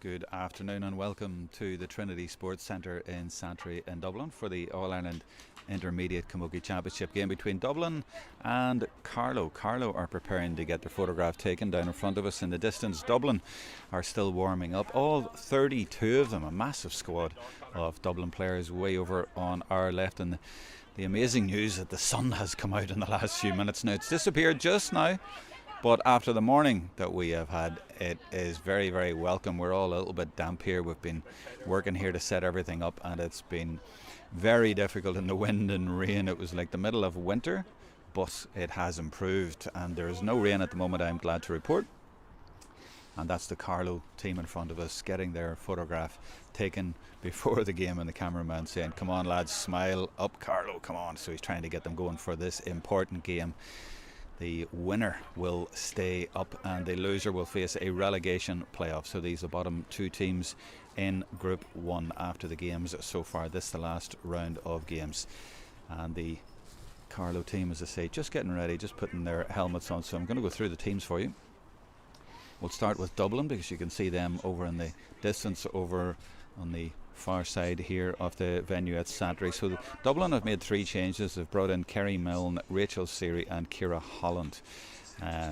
Good afternoon and welcome to the Trinity Sports Centre in Santry in Dublin for the All-Ireland Intermediate Camogie Championship game between Dublin and Carlow. Carlow are preparing to get their photograph taken down in front of us in the distance. Dublin are still warming up. All 32 of them, a massive squad of Dublin players way over on our left. And the amazing news that the sun has come out in the last few minutes now. It's disappeared just now. But after the morning that we have had, it is very, very welcome. We're all a little bit damp here. We've been working here to set everything up, and it's been very difficult in the wind and rain. It was like the middle of winter, but it has improved, and there is no rain at the moment, I'm glad to report. And that's the Carlow team in front of us getting their photograph taken before the game, and the cameraman saying, "Come on lads, smile up Carlow, come on." So he's trying to get them going for this important game. The winner will stay up and the loser will face a relegation playoff. So these are the bottom two teams in Group 1 after the games so far. This is the last round of games. And the Carlow team, as I say, just getting ready, just putting their helmets on. So I'm going to go through the teams for you. We'll start with Dublin because you can see them over in the distance over on the far side here of the venue at Santry. So Dublin have made 3 changes. They've brought in Kerry Milne, Rachel Seary and Ciara Holland.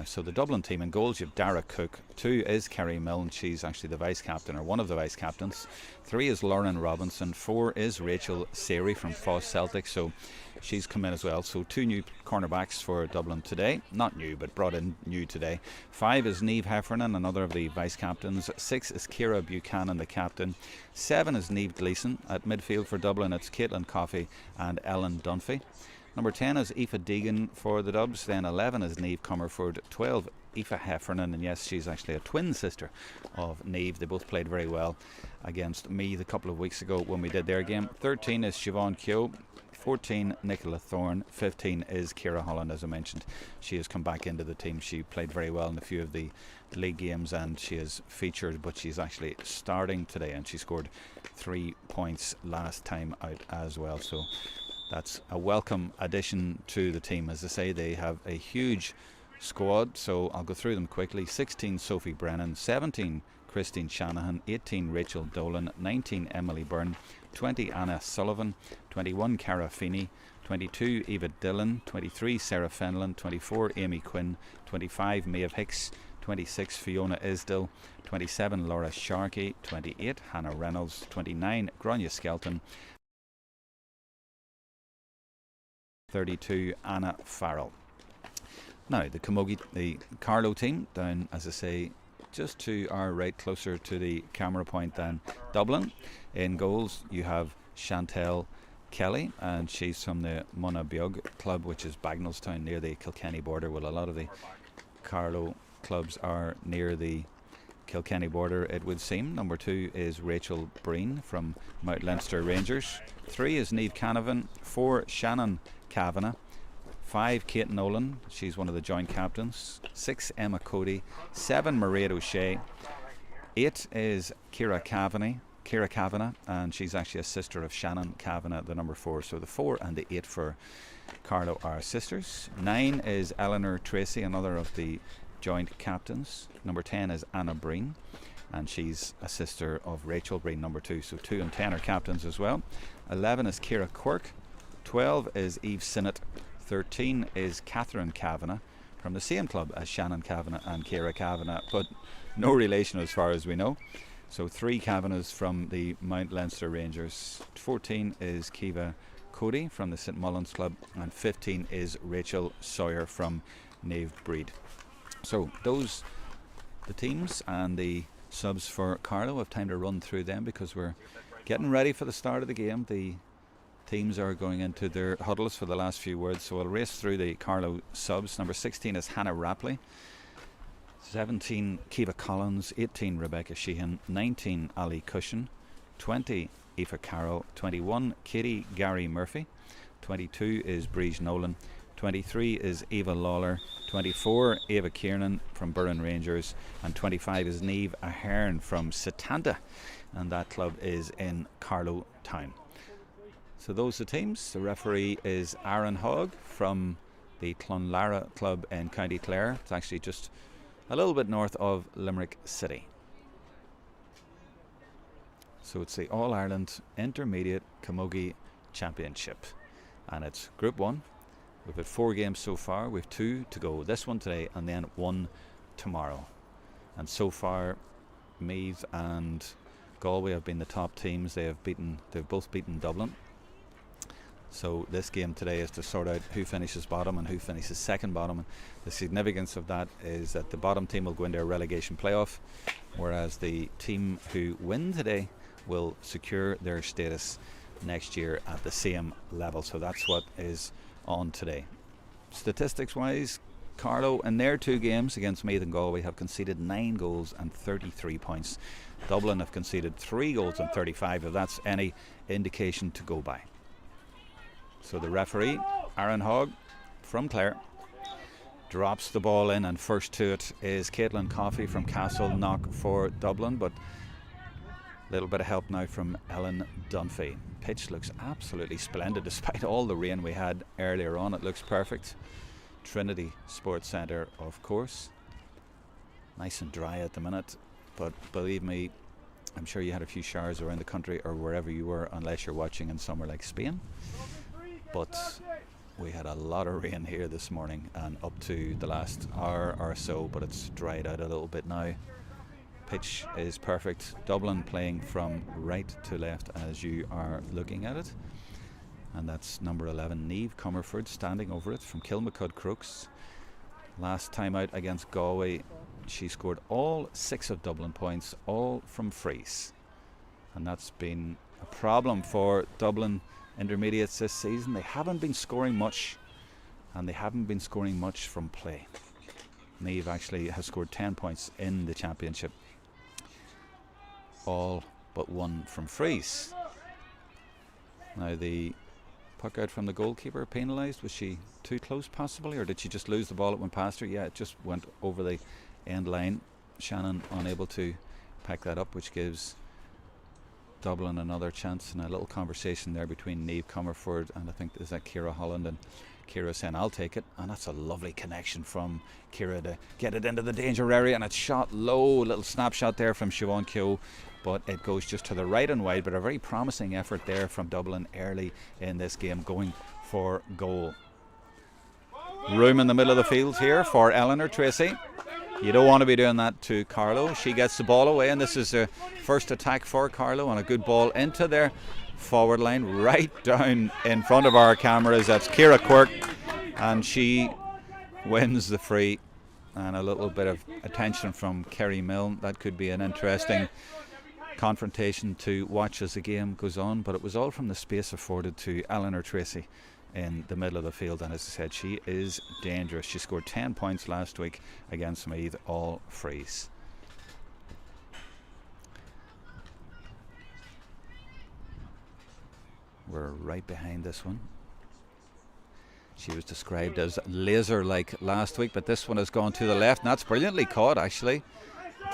So the Dublin team in goals, you have Dara Cook. 2 is Kerry Milne, she's actually the vice captain, or one of the vice captains. 3 is Lauren Robinson. 4 is Rachel Seary from Foss Celtic, so she's come in as well. So 2 new cornerbacks for Dublin today. Not new, but brought in new today. 5 is Niamh Heffernan, another of the vice captains. 6 is Ciara Buchanan, the captain. 7 is Niamh Gleeson. At midfield for Dublin, it's Caitlin Coffey and Ellen Dunphy. Number 10 is Aoife Deegan for the Dubs. Then 11 is Niamh Comerford. 12, Aoife Heffernan. And yes, she's actually a twin sister of Niamh. They both played very well against Meath a couple of weeks ago when we did their game. 13 is Siobhan Keogh. 14, Nicola Thorne. 15 is Ciara Holland, as I mentioned. She has come back into the team. She played very well in a few of the league games and she is featured, but she's actually starting today and she scored 3 points last time out as well. So that's a welcome addition to the team. As I say, they have a huge squad, so I'll go through them quickly. 16, Sophie Brennan. 17, Christine Shanahan. 18, Rachel Dolan. 19, Emily Byrne. 20, Anna Sullivan. 21, Cara Feeney. 22, Eva Dillon. 23, Sarah Fenlon. 24, Amy Quinn. 25, Maeve Hicks. 26, Fiona Isdell. 27, Laura Sharkey. 28, Hannah Reynolds. 29, Grania Skelton. 32, Anna Farrell. Now the Carlow team down, as I say, just to our right, closer to the camera point than Dublin. In goals you have Chantel Kelly, and she's from the Munabeog club, which is Bagnallstown near the Kilkenny border. Well, a lot of the Carlow clubs are near the Kilkenny border, it would seem. Number 2 is Rachel Breen from Mount Leinster Rangers. 3 is Niamh Canavan. 4, Shannon Kavanagh. 5, Kate Nolan, she's one of the joint captains. 6, Emma Cody. 7, Mairead O'Shea. 8 is Ciara Kavanagh, and she's actually a sister of Shannon Kavanagh, the number 4. So the 4 and the 8 for Carlow are sisters. 9 is Eleanor Tracy, another of the joint captains. Number 10 is Anna Breen, and she's a sister of Rachel Breen, number 2. So 2 and 10 are captains as well. 11 is Ciara Quirk. 12 is Eve Sinnott. 13 is Catherine Kavanagh from the same club as Shannon Kavanagh and Ciara Kavanagh, but no relation as far as we know. So 3 Kavanaghs from the Mount Leinster Rangers. 14 is Kiva Cody from the St Mullins club, and 15 is Rachel Sawyer from Nave Breed. So those the teams and the subs for Carlow. Have time to run through them because we're getting ready for the start of the game. The teams are going into their huddles for the last few words, so I'll race through the Carlow subs. Number 16 is Hannah Rapley. 17, Kiva Collins. 18, Rebecca Sheehan. 19, Ali Cushion. 20, Aoife Carroll. 21, Katie Gary Murphy. 22 is Breege Nolan. 23 is Eva Lawler. 24, Ava Kiernan from Burren Rangers. And 25 is Niamh Ahern from Setanta, and that club is in Carlow Town. So those are the teams. The referee is Aaron Hogg from the Clonlara club in County Clare. It's actually just a little bit north of Limerick City. So it's the All-Ireland Intermediate Camogie Championship, and it's Group 1. We've had 4 games so far. We've 2 to go. This one today and then 1 tomorrow. And so far, Meath and Galway have been the top teams. They've both beaten Dublin. So this game today is to sort out who finishes bottom and who finishes second bottom. And the significance of that is that the bottom team will go into a relegation playoff, whereas the team who win today will secure their status next year at the same level. So that's what is on today. Statistics wise, Carlow in their 2 games against Meath and Galway have conceded 9 goals and 33 points. Dublin have conceded 3 goals and 35, if that's any indication to go by. So the referee, Aaron Hogg from Clare, drops the ball in, and first to it is Caitlin Coffey from Castle, knock for Dublin, but a little bit of help now from Ellen Dunphy. Pitch looks absolutely splendid despite all the rain we had earlier on. It looks perfect. Trinity Sports Centre, of course. Nice and dry at the minute, but believe me, I'm sure you had a few showers around the country or wherever you were, unless you're watching in somewhere like Spain. But we had a lot of rain here this morning and up to the last hour or so, but it's dried out a little bit now. Pitch is perfect. Dublin playing from right to left as you are looking at it, and that's number 11 Niamh Comerford standing over it from Kilmacud Crooks. Last time out against Galway, she scored all 6 of Dublin points, all from frees, and that's been a problem for Dublin intermediates this season. They haven't been scoring much, and they haven't been scoring much from play. Niamh actually has scored 10 points in the championship, all but 1 from frees. Now the puck out from the goalkeeper penalised. Was she too close possibly, or did she just lose the ball? It went past her. Yeah, it just went over the end line. Shannon unable to pack that up, which gives Dublin another chance. And a little conversation there between Niamh Comerford and I think is that Ciara Holland, and Ciara saying I'll take it, and that's a lovely connection from Ciara to get it into the danger area, and it's shot low. Little snapshot there from Siobhan Keogh, but it goes just to the right and wide. But a very promising effort there from Dublin early in this game, going for goal. Room in the middle of the field here for Eleanor Tracy. You don't want to be doing that to Carlow. She gets the ball away, and this is a first attack for Carlow, and a good ball into their forward line, right down in front of our cameras. That's Ciara Quirk, and she wins the free. And a little bit of attention from Kerry Milne. That could be an interesting confrontation to watch as the game goes on, but it was all from the space afforded to Eleanor Tracy in the middle of the field, and as I said, she is dangerous. She scored 10 points last week against Meath, all frees. We're right behind this one. She was described as laser-like last week, but this one has gone to the left, and that's brilliantly caught actually.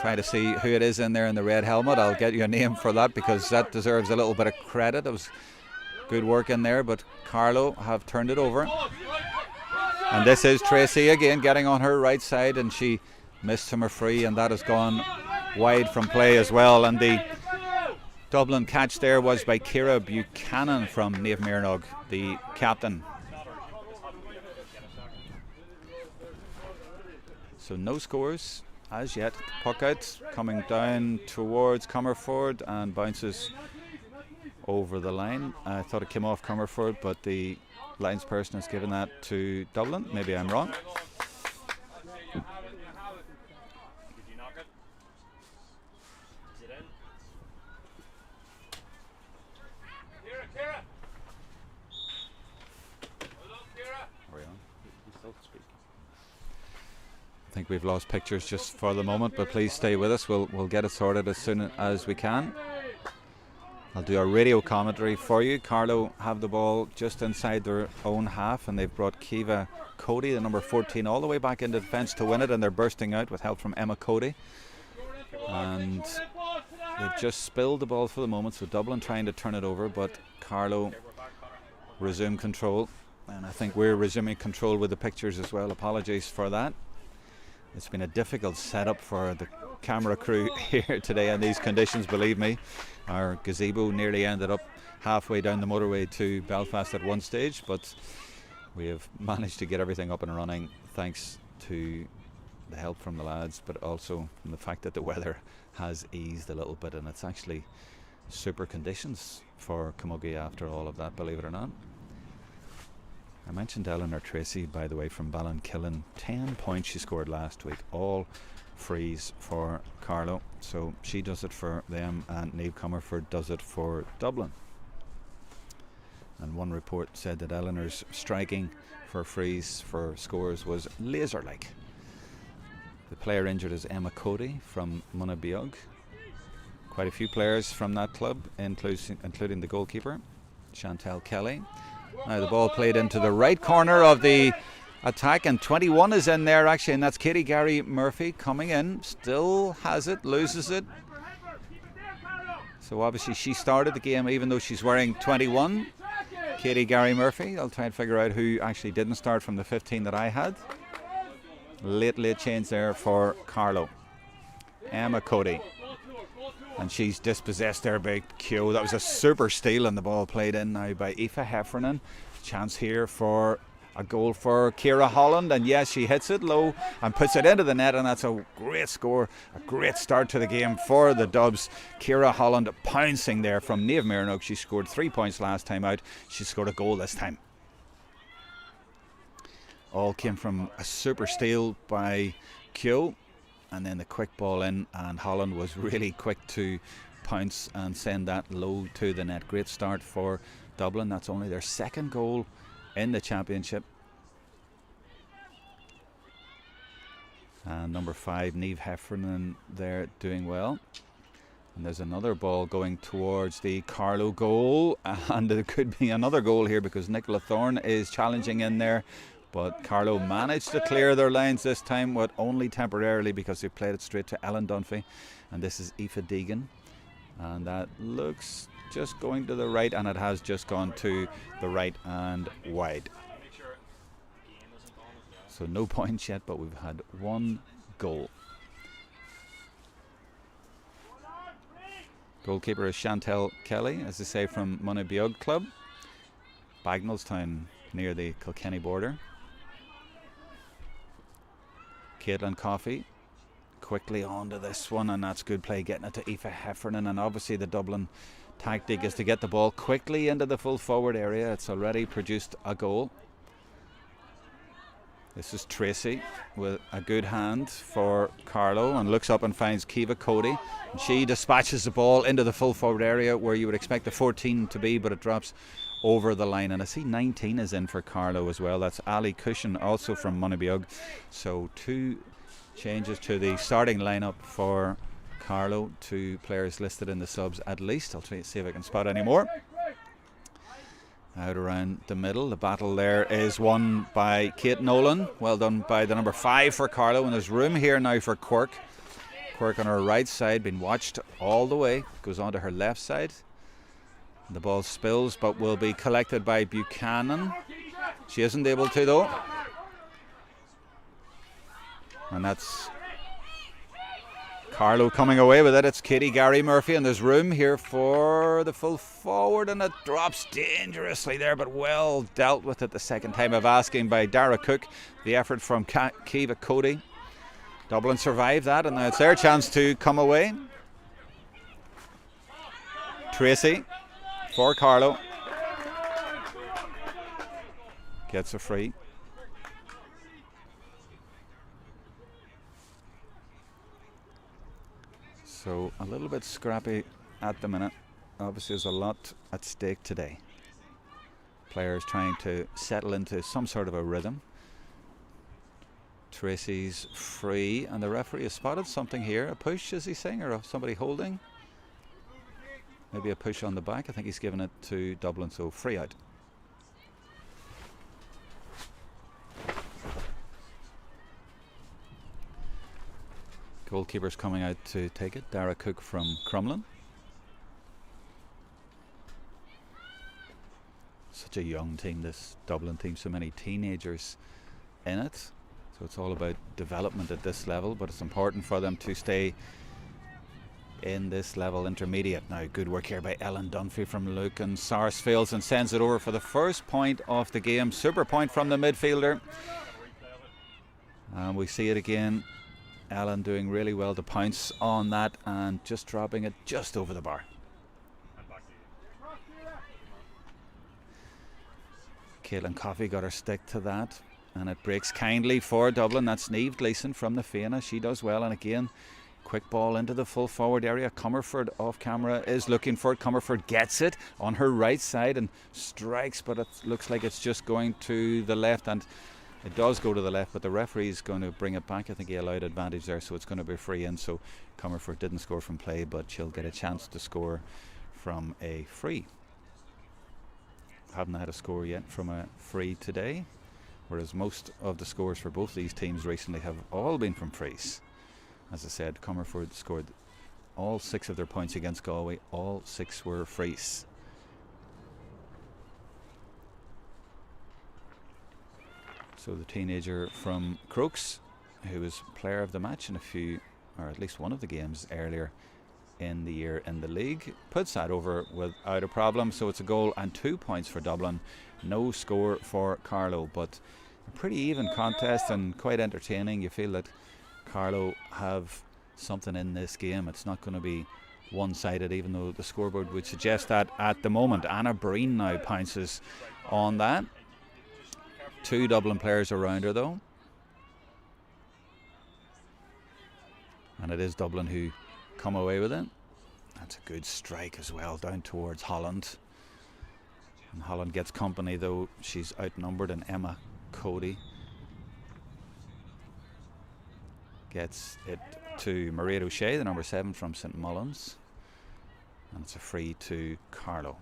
Trying to see who it is in there in the red helmet. I'll get you a name for that because that deserves a little bit of credit. It was good work in there, but Carlow have turned it over, and this is Tracy again getting on her right side, and she missed him a free, and that has gone wide from play as well. And the Dublin catch there was by Ciara Buchanan from Naomh Miernog, the captain. So no scores as yet. Puck out coming down towards Comerford and bounces over the line. I thought it came off Comerford, but the linesperson has given that to Dublin. Maybe I'm wrong. I think we've lost pictures just for the moment, but please stay with us. We'll get it sorted as soon as we can. I'll do a radio commentary for you. Carlow have the ball just inside their own half, and they've brought Kiva Cody, the number 14, all the way back into defence to win it, and they're bursting out with help from Emma Cody. And they've just spilled the ball for the moment, so Dublin trying to turn it over, but Carlow resume control, and I think we're resuming control with the pictures as well. Apologies for that. It's been a difficult setup for the camera crew here today in these conditions, believe me. Our gazebo nearly ended up halfway down the motorway to Belfast at one stage, but we have managed to get everything up and running thanks to the help from the lads, but also from the fact that the weather has eased a little bit, and it's actually super conditions for Camogie after all of that, believe it or not. I mentioned Eleanor Tracy, by the way, from Ballinkillen. 10 points she scored last week, all frees for Carlow. So she does it for them, and Niamh Comerford does it for Dublin. And one report said that Eleanor's striking for frees for scores was laser-like. The player injured is Emma Cody from Munabeog. Quite a few players from that club, including the goalkeeper, Chantel Kelly. Now the ball played into the right corner of the attack, and 21 is in there actually, and that's Katie Gary Murphy coming in. Still has it, loses it. So obviously she started the game even though she's wearing 21. Katie Gary Murphy. I'll try and figure out who actually didn't start from the 15 that I had. Late change there for Carlow. Emma Cody. And she's dispossessed there by Keogh. That was a super steal, and the ball played in now by Aoife Heffernan. Chance here for a goal for Ciara Holland, and yes, she hits it low and puts it into the net, and that's a great score, a great start to the game for the Dubs. Ciara Holland pouncing there from Niamh Miernock. She scored 3 points last time out. She scored a goal this time. All came from a super steal by Keogh, and then the quick ball in, and Holland was really quick to pounce and send that low to the net. Great start for Dublin. That's only their second goal in the championship. And number 5, Niamh Heffernan, there doing well. And there's another ball going towards the Carlow goal, and there could be another goal here because Nicola Thorne is challenging in there. But Carlow managed to clear their lines this time, but only temporarily because they played it straight to Ellen Dunphy. And this is Aoife Deegan. And that looks just going to the right, and it has just gone to the right and wide. So no points yet, but we've had one goal. Goalkeeper is Chantel Kelly, as they say, from Munabeog Club. Bagnallstown, near the Kilkenny border. Caitlin Coffey quickly onto this one, and that's good play getting it to Aoife Heffernan. And obviously the Dublin tactic is to get the ball quickly into the full forward area. It's already produced a goal. This is Tracy with a good hand for Carlow, and looks up and finds Kiva Cody. And she dispatches the ball into the full forward area where you would expect the 14 to be, but it drops over the line. And I see 19 is in for Carlow as well. That's Ali Cushion, also from Munabeog. So 2 changes to the starting lineup for Carlow. 2 players listed in the subs at least. I'll try to see if I can spot any more. Out around the middle, the battle there is won by Kate Nolan. Well done by the number 5 for Carlow, and there's room here now for Quirk. Quirk on her right side, being watched all the way, goes on to her left side. The ball spills, but will be collected by Buchanan. She isn't able to though. And that's Carlow coming away with it. It's Katie Gary Murphy, and there's room here for the full forward, and it drops dangerously there, but well dealt with it the second time of asking by Dara Cook. The effort from Kiva Cody. Dublin survived that, and now it's their chance to come away. Tracy for Carlow gets a free. So a little bit scrappy at the minute. Obviously there's a lot at stake today. Players trying to settle into some sort of a rhythm. Tracy's free, and the referee has spotted something here. A push, is he saying, or somebody holding? Maybe a push on the back. I think he's given it to Dublin, so free out. Goalkeeper's coming out to take it. Dara Cook from Crumlin. Such a young team, this Dublin team. So many teenagers in it. So it's all about development at this level, but it's important for them to stay in this level intermediate. Now, good work here by Ellen Dunphy from Luke, and Sarsfields and sends it over for the first point of the game. Super point from the midfielder. And we see it again. Ellen doing really well to pounce on that and just dropping it just over the bar. Caitlin Coffey got her stick to that, and it breaks kindly for Dublin. That's Niamh Gleeson from the Fianna. She does well, and again, quick ball into the full forward area. Comerford off camera is looking for it. Comerford gets it on her right side and strikes, but it looks like it's just going to the left, and it does go to the left, but the referee is going to bring it back. I think he allowed advantage there, so it's going to be free in. So Comerford didn't score from play, but she'll get a chance to score from a free. Haven't had a score yet from a free today, whereas most of the scores for both these teams recently have all been from frees. As I said, Comerford scored all 6 of their points against Galway. All 6 were frees. So the teenager from Crokes, who was player of the match in a few, or at least one of the games earlier in the year in the league, puts that over without a problem. So it's a goal and 2 points for Dublin. No score for Carlow, but a pretty even contest and quite entertaining. You feel that Carlow have something in this game. It's not going to be one-sided, even though the scoreboard would suggest that at the moment. Anna Breen now pounces on that. 2 Dublin players around her though, and it is Dublin who come away with it. That's a good strike as well down towards Holland, and Holland gets company though. She's outnumbered, and Emma Cody gets it to Maria O'Shea, the number 7 from St Mullins, and it's a free to Carlow.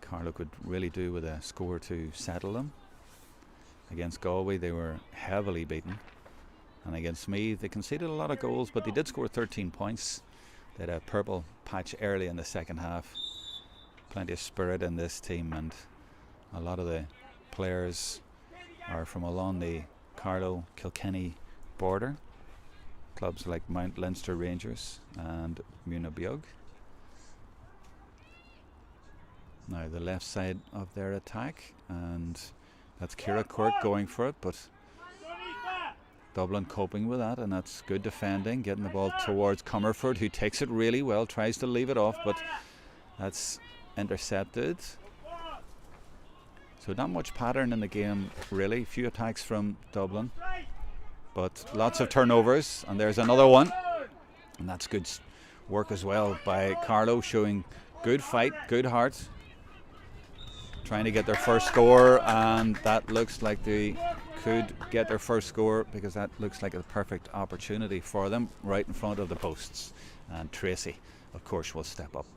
Carlow could really do with a score to settle them. Against Galway they were heavily beaten, and against Meath they conceded a lot of goals, but they did score 13 points. They had a purple patch early in the second half. Plenty of spirit in this team, and a lot of the players are from along the Carlow-Kilkenny border. Clubs like Mount Leinster Rangers and Munabeog. Now the left side of their attack, and that's Ciara Quirk going for it, but Dublin coping with that, and that's good defending, getting the ball towards Comerford, who takes it really well, tries to leave it off, but that's intercepted. So not much pattern in the game really. Few attacks from Dublin, but lots of turnovers, and there's another one, and that's good work as well by Carlow, showing good fight, good heart, trying to get their first score, and that looks like they could get their first score, because that looks like a perfect opportunity for them right in front of the posts, and Tracy of course will step up.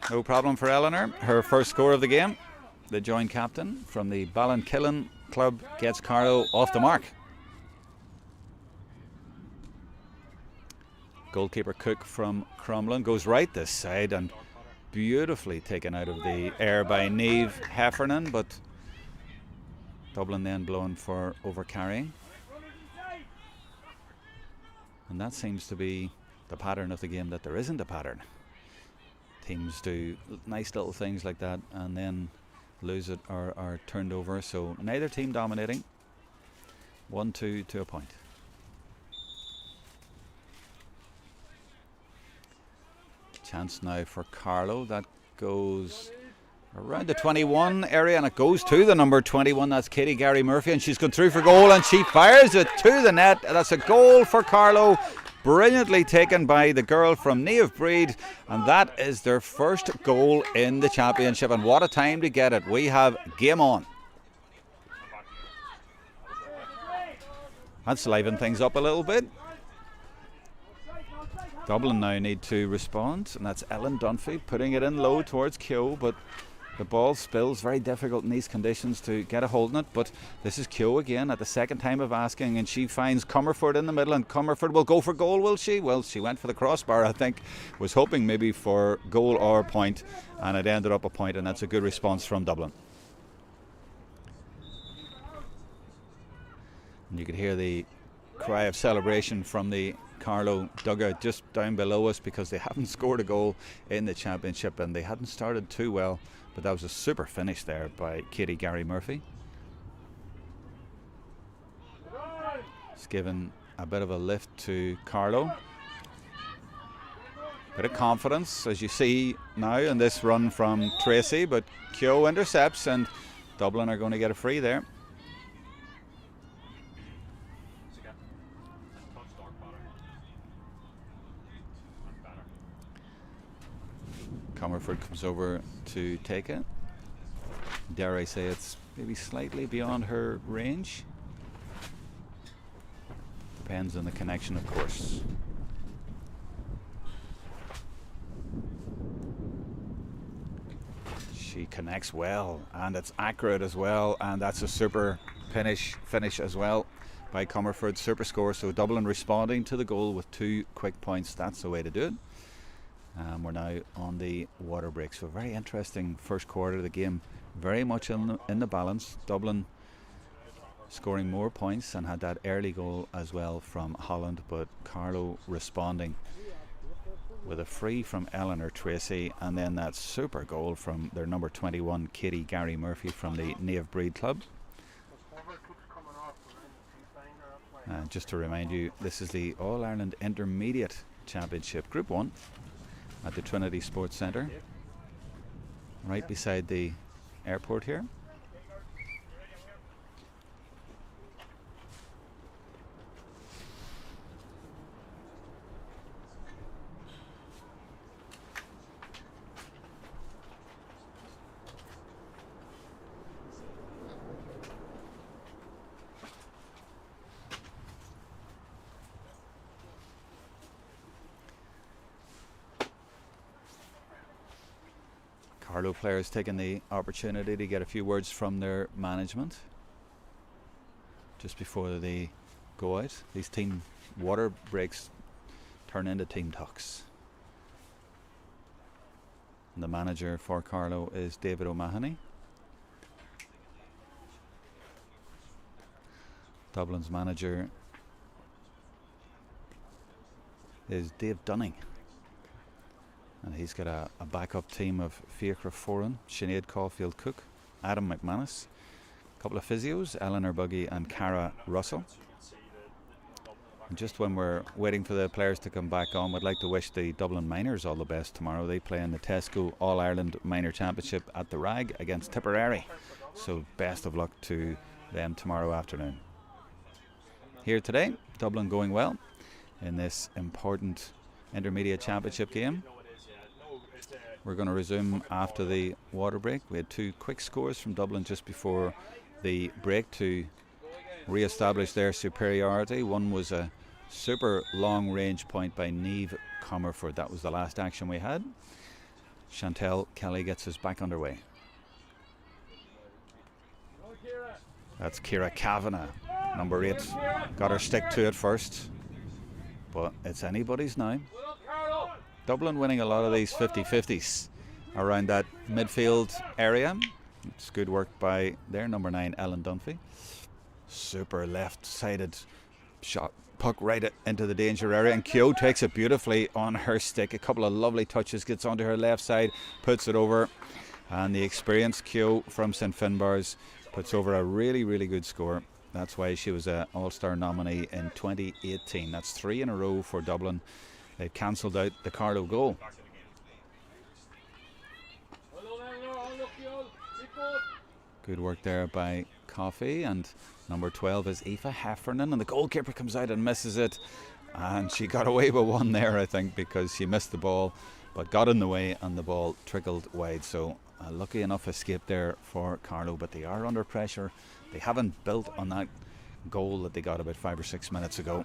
No problem for Eleanor. Her first score of the game. The joint captain from the Ballinkillen club gets Carlow off the mark. Goalkeeper Cook from Crumlin goes right this side, and beautifully taken out of the air by Niamh Heffernan, but Dublin then blown for overcarrying. And that seems to be the pattern of the game, that there isn't a pattern. Teams do nice little things like that and then lose it or are turned over. So neither team dominating. 1-2 to a point. Chance now for Carlow. That goes around the 21 area, and it goes to the number 21. That's Katie Gary Murphy, and she's gone through for goal, and she fires it to the net. That's a goal for Carlow. Brilliantly taken by the girl from Niamh Breed, and that is their first goal in the championship, and what a time to get it. We have game on. That's livened things up a little bit. Dublin now need to respond, and that's Ellen Dunphy putting it in low towards Keogh, but The ball spills, very difficult in these conditions to get a hold on it, but this is Keogh again at the second time of asking, and she finds Comerford in the middle, and Comerford will go for goal, will she? Well, she went for the crossbar, I think, was hoping maybe for goal or point, and it ended up a point, and that's a good response from Dublin. And you could hear the cry of celebration from the Carlow dugout just down below us, because they haven't scored a goal in the championship and they hadn't started too well, but that was a super finish there by Katie Gary Murphy. It's given a bit of a lift to Carlow. Bit of confidence, as you see now in this run from Tracy, but Keogh intercepts and Dublin are going to get a free there. Comerford comes over to take it. Dare I say it's maybe slightly beyond her range. Depends on the connection, of course. She connects well, and it's accurate as well, and that's a super finish as well by Comerford. Super score. So Dublin responding to the goal with 2 quick points. That's the way to do it. We're now on the water break, so very interesting first quarter of the game, very much in the balance. Dublin scoring more points and had that early goal as well from Holland, but Carlow responding with a free from Eleanor Tracy, and then that super goal from their number 21 Katie Gary Murphy from the Naomh Breed Club. Just to remind you, this is the All-Ireland Intermediate Championship Group 1 at the Trinity Sports Centre, right beside the airport here. Carlow players taking the opportunity to get a few words from their management just before they go out. These team water breaks turn into team talks. And the manager for Carlow is David O'Mahony. Dublin's manager is Dave Dunning. And he's got a backup team of Fiachra Foran, Sinead Caulfield Cook, Adam McManus, a couple of physios, Eleanor Buggy and Cara Russell. And just when we're waiting for the players to come back on, we'd like to wish the Dublin Miners all the best tomorrow. They play in the Tesco All-Ireland Minor Championship at the Rag against Tipperary. So best of luck to them tomorrow afternoon. Here today, Dublin going well in this important intermediate championship game. We're going to resume after the water break. We had 2 quick scores from Dublin just before the break to re-establish their superiority. One was a super long range point by Niamh Comerford. That was the last action we had. Chantel Kelly gets us back underway. That's Ciara Kavanagh, number 8. Got her stick to it first, but it's anybody's now. Dublin winning a lot of these 50-50s around that midfield area. It's good work by their number 9, Ellen Dunphy. Super left-sided shot, puck right into the danger area, and Keogh takes it beautifully on her stick. A couple of lovely touches, gets onto her left side, puts it over, and the experienced Keogh from St Finbarr's puts over a really, really good score. That's why she was an All-Star nominee in 2018. That's 3 in a row for Dublin. They cancelled out the Carlow goal. Good work there by Coffey, and number 12 is Aoife Heffernan, and the goalkeeper comes out and misses it, and she got away with one there, I think, because she missed the ball but got in the way and the ball trickled wide. So a lucky enough escape there for Carlow, but they are under pressure. They haven't built on that goal that they got about 5 or 6 minutes ago.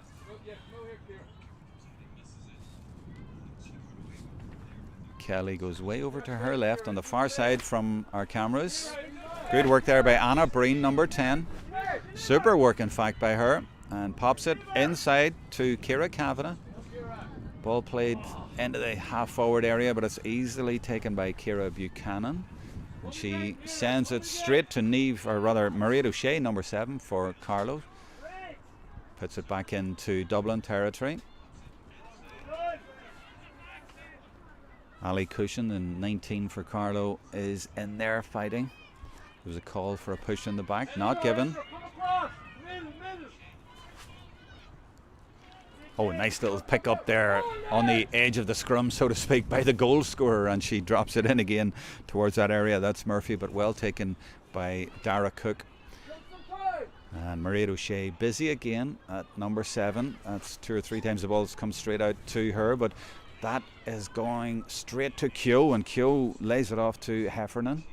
Kelly goes way over to her left on the far side from our cameras. Good work there by Anna Breen, number 10. Super work, in fact, by her. And pops it inside to Ciara Kavanagh. Ball played into the half-forward area, but it's easily taken by Ciara Buchanan. And she sends it straight to Maria O'Shea, number 7, for Carlow. Puts it back into Dublin territory. Ali Cushion, in 19 for Carlow, is in there fighting. There was a call for a push in the back, not given. Oh, nice little pick up there on the edge of the scrum, so to speak, by the goal scorer, and she drops it in again towards that area. That's Murphy, but well taken by Dara Cook. And Maria O'Shea busy again at number 7. That's 2 or 3 times the ball's come straight out to her, but that is going straight to Keogh, and Keogh lays it off to Heffernan.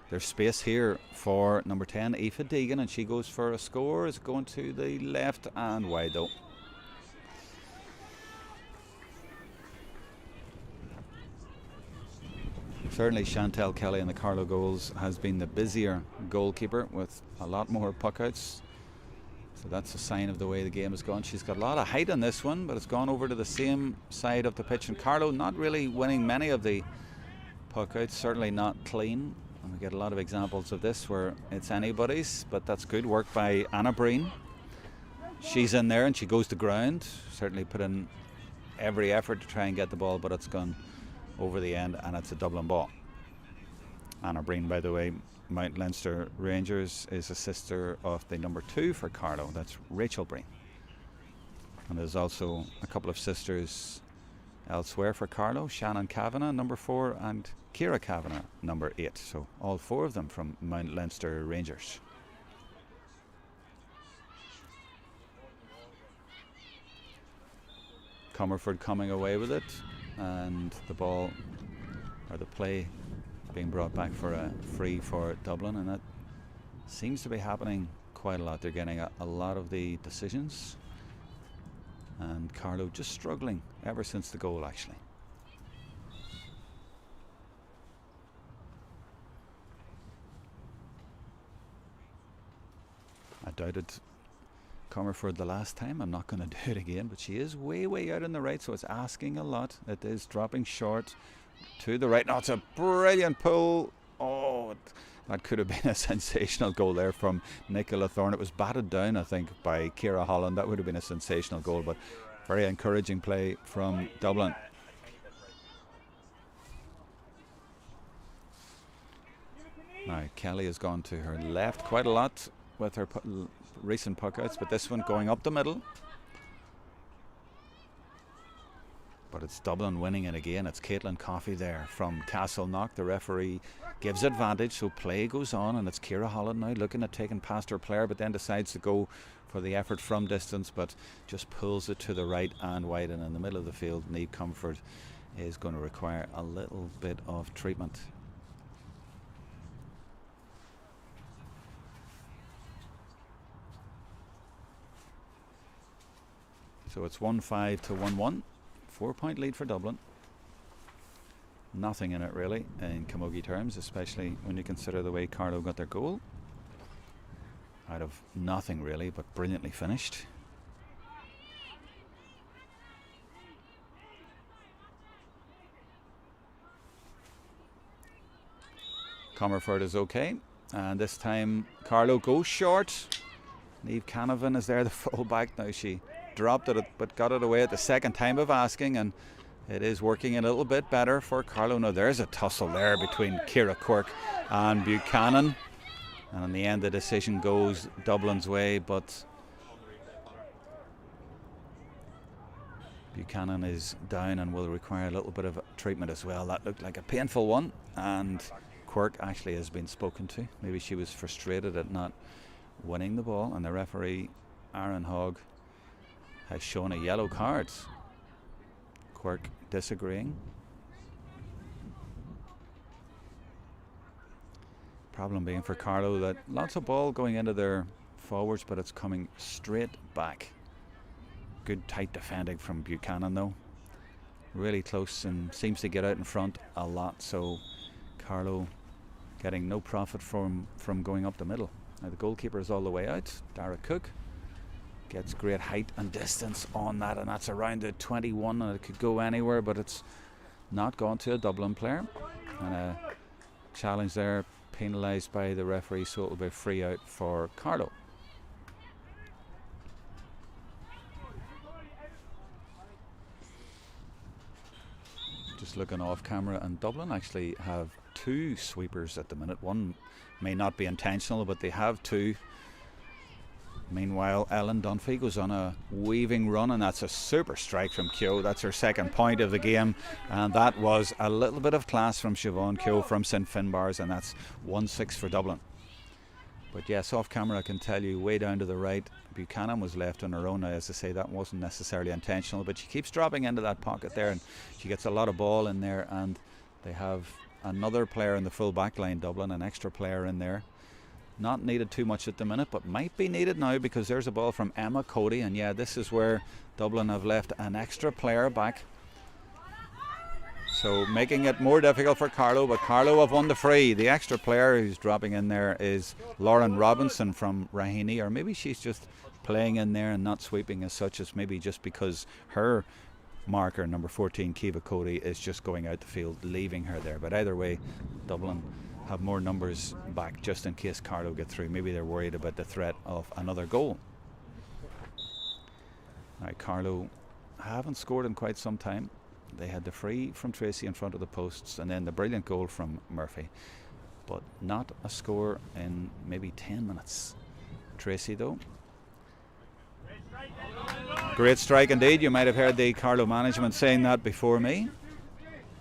There's space here for number 10, Aoife Deegan, and she goes for a score. It's going to the left and wide though. Certainly Chantel Kelly in the Carlow goals has been the busier goalkeeper with a lot more puckouts. So that's a sign of the way the game has gone. She's got a lot of height on this one, but it's gone over to the same side of the pitch. And Carlow not really winning many of the puckouts, certainly not clean. And we get a lot of examples of this where it's anybody's, but that's good work by Anna Breen. She's in there and she goes to ground. Certainly put in every effort to try and get the ball, but it's gone over the end and it's a Dublin ball. Anna Breen, by the way, Mount Leinster Rangers, is a sister of the number 2 for Carlow. That's Rachel Breen. And there's also a couple of sisters elsewhere for Carlow. Shannon Kavanagh, number 4, and Ciara Kavanagh, number 8. So all 4 of them from Mount Leinster Rangers. Comerford coming away with it, and the ball, or the play, being brought back for a free for Dublin, and that seems to be happening quite a lot. They're getting a lot of the decisions, and Carlow just struggling ever since the goal, actually. I doubted Comerford the last time. I'm not going to do it again, but she is way out on the right, so it's asking a lot. It is dropping short to the right. No, it's a brilliant pull. Oh, that could have been a sensational goal there from Nicola Thorne. It was batted down, I think, by Ciara Holland. That would have been a sensational goal, but very encouraging play from Dublin. Now Kelly has gone to her left quite a lot with her recent puckouts, but this one going up the middle. But it's Dublin winning it again. It's Caitlin Coffey there from Castleknock. The referee gives advantage, so play goes on, and it's Ciara Holland now looking at taking past her player, but then decides to go for the effort from distance, but just pulls it to the right and wide, and in the middle of the field, Niamh Comerford is going to require a little bit of treatment. So it's 1-5 to 1-1. 4-point lead for Dublin. Nothing in it really in camogie terms, especially when you consider the way Carlow got their goal. Out of nothing really, but brilliantly finished. Comerford is okay, and this time Carlow goes short. Niamh Canavan is there, the full back. Now she dropped it but got it away at the second time of asking, and it is working a little bit better for Carlow. Now there's a tussle there between Ciara Quirk and Buchanan, and in the end the decision goes Dublin's way, but Buchanan is down and will require a little bit of treatment as well. That looked like a painful one, and Quirk actually has been spoken to. Maybe she was frustrated at not winning the ball, and the referee Aaron Hogg has shown a yellow card. Quirk disagreeing. Problem being for Carlow that lots of ball going into their forwards, but it's coming straight back. Good tight defending from Buchanan though. really close and seems to get out in front a lot. So Carlow getting no profit from going up the middle. Now the goalkeeper is all the way out. Dara Cook gets great height and distance on that, and that's around the 21, and it could go anywhere, but it's not gone to a Dublin player. And a challenge there penalised by the referee, so it will be free out for Carlow. Just looking off camera, and Dublin actually have 2 sweepers at the minute. One may not be intentional, but they have 2. Meanwhile, Ellen Dunphy goes on a weaving run, and that's a super strike from Keogh. That's her second point of the game, and that was a little bit of class from Siobhan Keogh from St Finbarrs, and that's 1-6 for Dublin. But yes, off camera I can tell you, way down to the right, Buchanan was left on her own. Now, as I say, that wasn't necessarily intentional, but she keeps dropping into that pocket there, and she gets a lot of ball in there, and they have another player in the full back line, Dublin, an extra player in there. Not needed too much at the minute, but might be needed now, because there's a ball from Emma Cody, and yeah, this is where Dublin have left an extra player back, so making it more difficult for Carlow. But Carlow have won the free. The extra player who's dropping in there is Lauren Robinson from Raheny, or maybe she's just playing in there and not sweeping as such, as maybe just because her marker, number 14, Kiva Cody, is just going out the field, leaving her there. But either way, Dublin have more numbers back just in case Carlow get through. Maybe they're worried about the threat of another goal. Right, Carlow haven't scored in quite some time. They had the free from Tracy in front of the posts, and then the brilliant goal from Murphy, but not a score in maybe 10 minutes. Tracy though, great strike indeed. You might have heard the Carlow management saying that before me,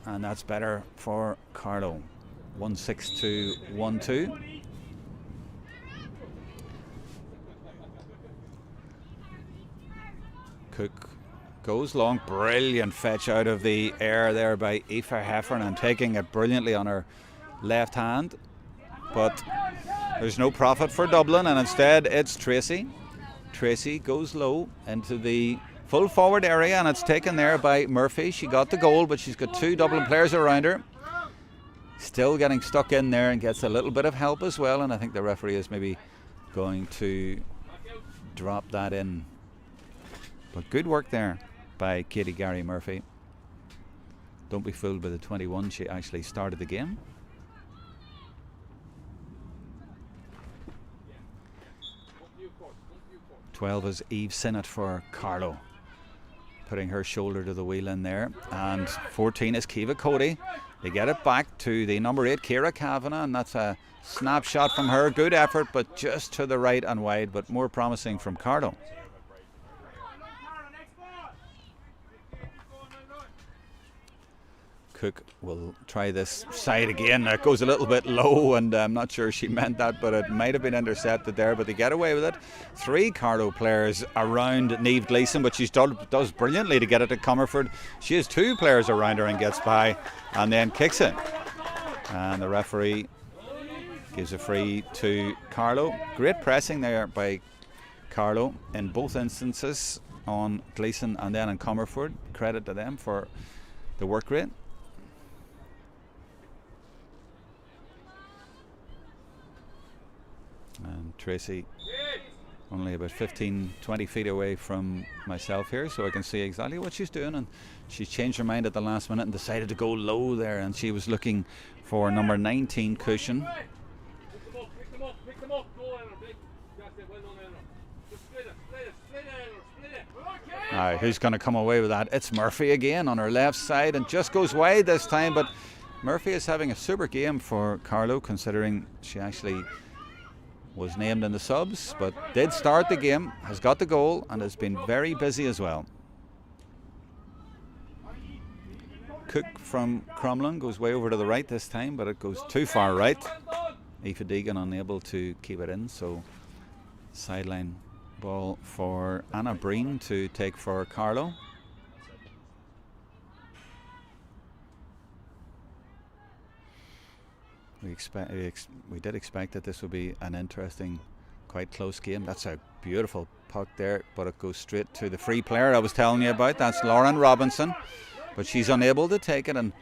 and that's better for Carlow. 1-6 to 1-2. Cook goes long, brilliant fetch out of the air there by Aoife Heffern, and taking it brilliantly on her left hand, but there's no profit for Dublin, and instead it's Tracy. Tracy goes low into the full forward area, and it's taken there by Murphy. She got the goal, but she's got 2 Dublin players around her. Still getting stuck in there, and gets a little bit of help as well, and I think the referee is maybe going to drop that in. But good work there by Katie Gary Murphy. Don't be fooled by the 21, she actually started the game. "12 is Eve Sinnott for Carlow, putting her shoulder to the wheel in there, and 14 is Kiva Cody. They get it back to the number 8, Ciara Kavanagh, and that's a snapshot from her. Good effort, but just to the right and wide, but more promising from Carlow. Cook will try this side again. It goes a little bit low, and I'm not sure she meant that, but it might have been intercepted there, but they get away with it. 3 Carlow players around Niamh Gleeson, but she does brilliantly to get it to Comerford. She has 2 players around her and gets by, and then kicks it. And the referee gives a free to Carlow. Great pressing there by Carlow in both instances, on Gleeson and then on Comerford. Credit to them for the work rate. And Tracy only about 15-20 feet away from myself here, so I can see exactly what she's doing, and she's changed her mind at the last minute and decided to go low there, and she was looking for number 19 Cushion. Who's going to come away with that? It's Murphy again on her left side, and just goes wide this time, but Murphy is having a super game for Carlow, considering she actually was named in the subs, but did start the game, has got the goal, and has been very busy as well. Cook from Crumlin goes way over to the right this time, but it goes too far right. Aoife Deegan unable to keep it in, so sideline ball for Anna Breen to take for Carlow. We did expect that this would be an interesting, quite close game. That's a beautiful puck there, but it goes straight to the free player I was telling you about. That's Lauren Robinson. but she's unable to take it, and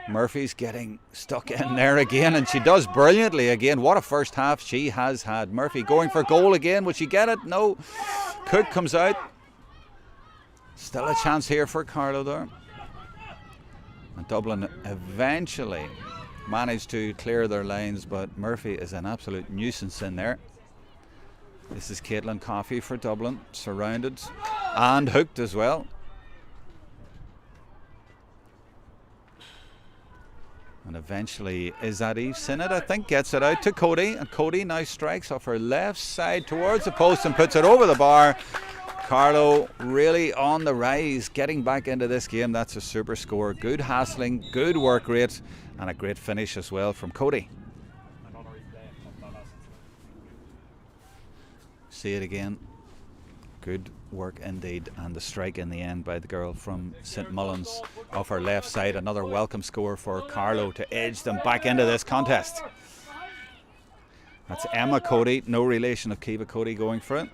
Murphy's getting stuck in there again, and she does brilliantly again. What a first half she has had. Murphy going for goal again. Will she get it? No. Cook comes out. Still a chance here for Carlow there. And Dublin eventually managed to clear their lines, but Murphy is an absolute nuisance in there. This is Caitlin Coffey for Dublin, surrounded and hooked as well. And eventually, is that Eve Sinnott, I think, gets it out to Cody. And Cody now strikes off her left side towards the post and puts it over the bar. Carlow really on the rise, getting back into this game. That's a super score. Good hassling, good work rate, and a great finish as well from Cody. See it again. Good work indeed, and the strike in the end by the girl from St Mullins off her left side. Another welcome score for Carlow to edge them back into this contest. That's Emma Cody, no relation of Kiva Cody, going for it.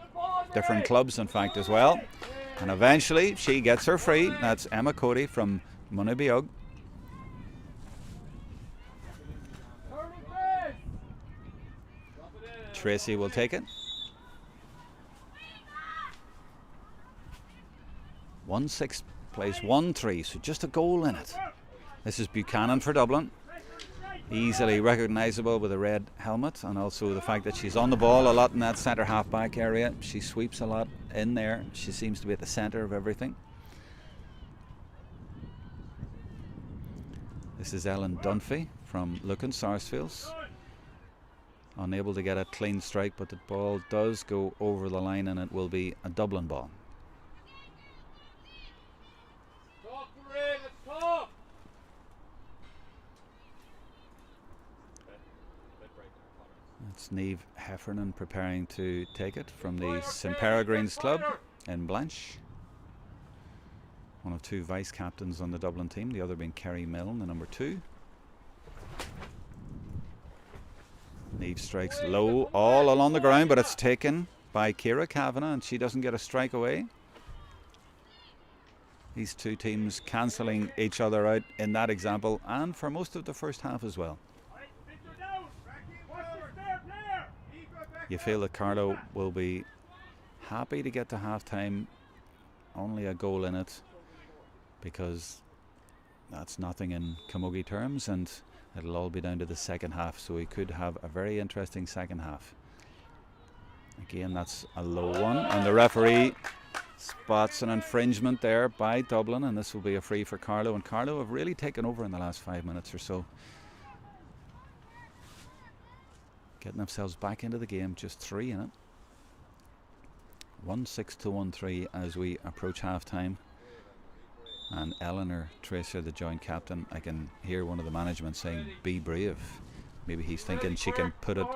Different clubs in fact as well. And eventually she gets her free. That's Emma Cody from Munabeog. Tracy will take it. 1-6 plays 1-3, so just a goal in it. This is Buchanan for Dublin. Easily recognisable with a red helmet, and also the fact that she's on the ball a lot in that centre half-back area. She sweeps a lot in there. She seems to be at the centre of everything. This is Ellen Dunphy from Lucan Sarsfields. Unable to get a clean strike, but the ball does go over the line, and it will be a Dublin ball. It's Niamh Heffernan preparing to take it from the St Peregrines club in Blanche. One of two vice captains on the Dublin team, the other being Kerry Milne, the number 2. Niamh strikes low all along the ground, but it's taken by Ciara Kavanagh, and she doesn't get a strike away. These two teams cancelling each other out in that example, and for most of the first half as well. You feel that Carlow will be happy to get to half-time, only a goal in it, because that's nothing in camogie terms, and it'll all be down to the second half, so we could have a very interesting second half. Again, that's a low one, and the referee spots an infringement there by Dublin, and this will be a free for Carlow, and Carlow have really taken over in the last 5 minutes or so, getting themselves back into the game. Just 3 in it. 1-6 to 1-3 as we approach half time. And Eleanor Tracer, the joint captain, I can hear one of the management saying, "Be brave." Maybe he's thinking she can put it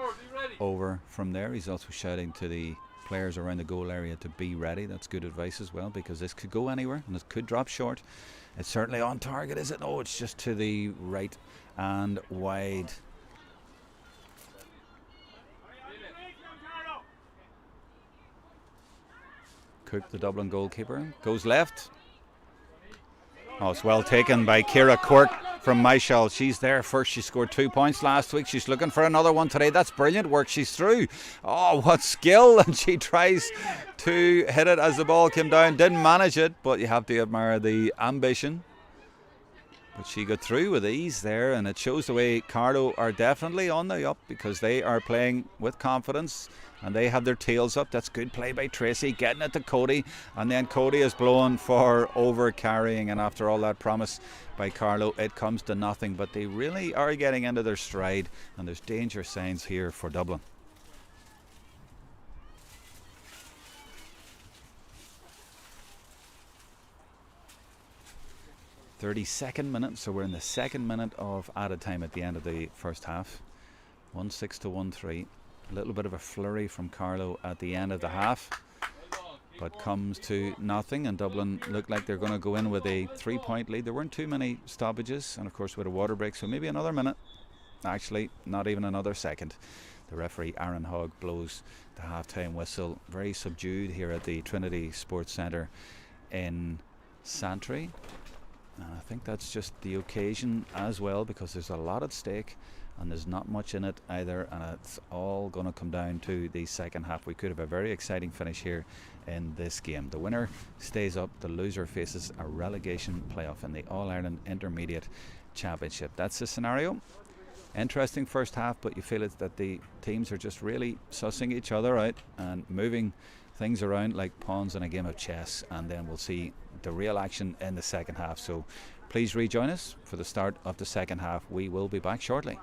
over from there. He's also shouting to the players around the goal area to be ready. That's good advice as well, because this could go anywhere and it could drop short. It's certainly on target, is it? No, it's just to the right and wide. Cook, the Dublin goalkeeper, goes left. Oh, it's well taken by Ciara Quirk from Michel. She's there first. She scored 2 points last week. She's looking for another one today. That's brilliant work. She's through. Oh, what skill. And she tries to hit it as the ball came down. Didn't manage it, but you have to admire the ambition. But she got through with ease there, and it shows the way Carlow are definitely on the up, because they are playing with confidence and they have their tails up. That's good play by Tracy, getting it to Cody, and then Cody is blown for over carrying, and after all that promise by Carlow, it comes to nothing. But they really are getting into their stride, and there's danger signs here for Dublin. (32nd minute), so we're in the second minute of added time at the end of the first half. 1-6 to 1-3. A little bit of a flurry from Carlow at the end of the half, but comes to nothing, and Dublin look like they're going to go in with a 3-point lead. There weren't too many stoppages, and of course with a water break, so maybe another minute. Actually, not even another second. The referee Aaron Hogg blows the half-time whistle. Very subdued here at the Trinity Sports Centre in Santry. And I think that's just the occasion as well, because there's a lot at stake and there's not much in it either, and it's all going to come down to the second half. We could have a very exciting finish here in this game. The winner stays up, the loser faces a relegation playoff in the All-Ireland Intermediate Championship. That's the scenario. Interesting first half, but you feel it that the teams are just really sussing each other out and moving things around like pawns in a game of chess, and then we'll see the real action in the second half. So please rejoin us for the start of the second half. We will be back shortly.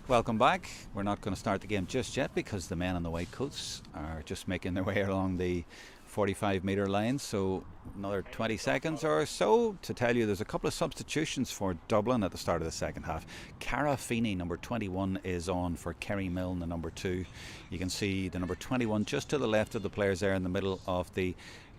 Welcome back. We're not going to start the game just yet because the men in the white coats are just making their way along the 45-metre line, so another 20 seconds or so to tell you there's a couple of substitutions for Dublin at the start of the second half. Cara Feeney, number 21, is on for Kerry Milne, the number 2. You can see the number 21 just to the left of the players there in the middle of the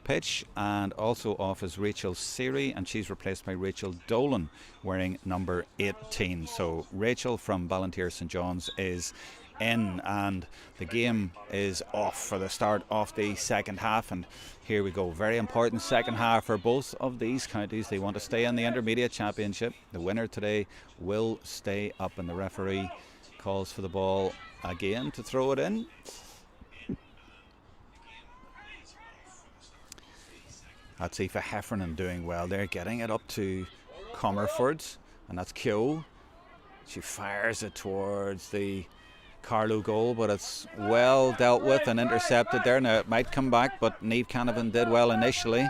pitch, and also off is Rachel Seary, and she's replaced by Rachel Dolan wearing number 18. So Rachel from Ballantyre St John's is in, and the game is off for the start of the second half. And here we go, very important second half for both of these counties. They want to stay in the Intermediate Championship. The winner today will stay up, and the referee calls for the ball again to throw it in. That's Aoife Heffernan doing well there, getting it up to Comerford, and that's Keogh. She fires it towards the Carlow goal, but it's well dealt with and intercepted there. Now it might come back, but Niamh Canavan did well initially.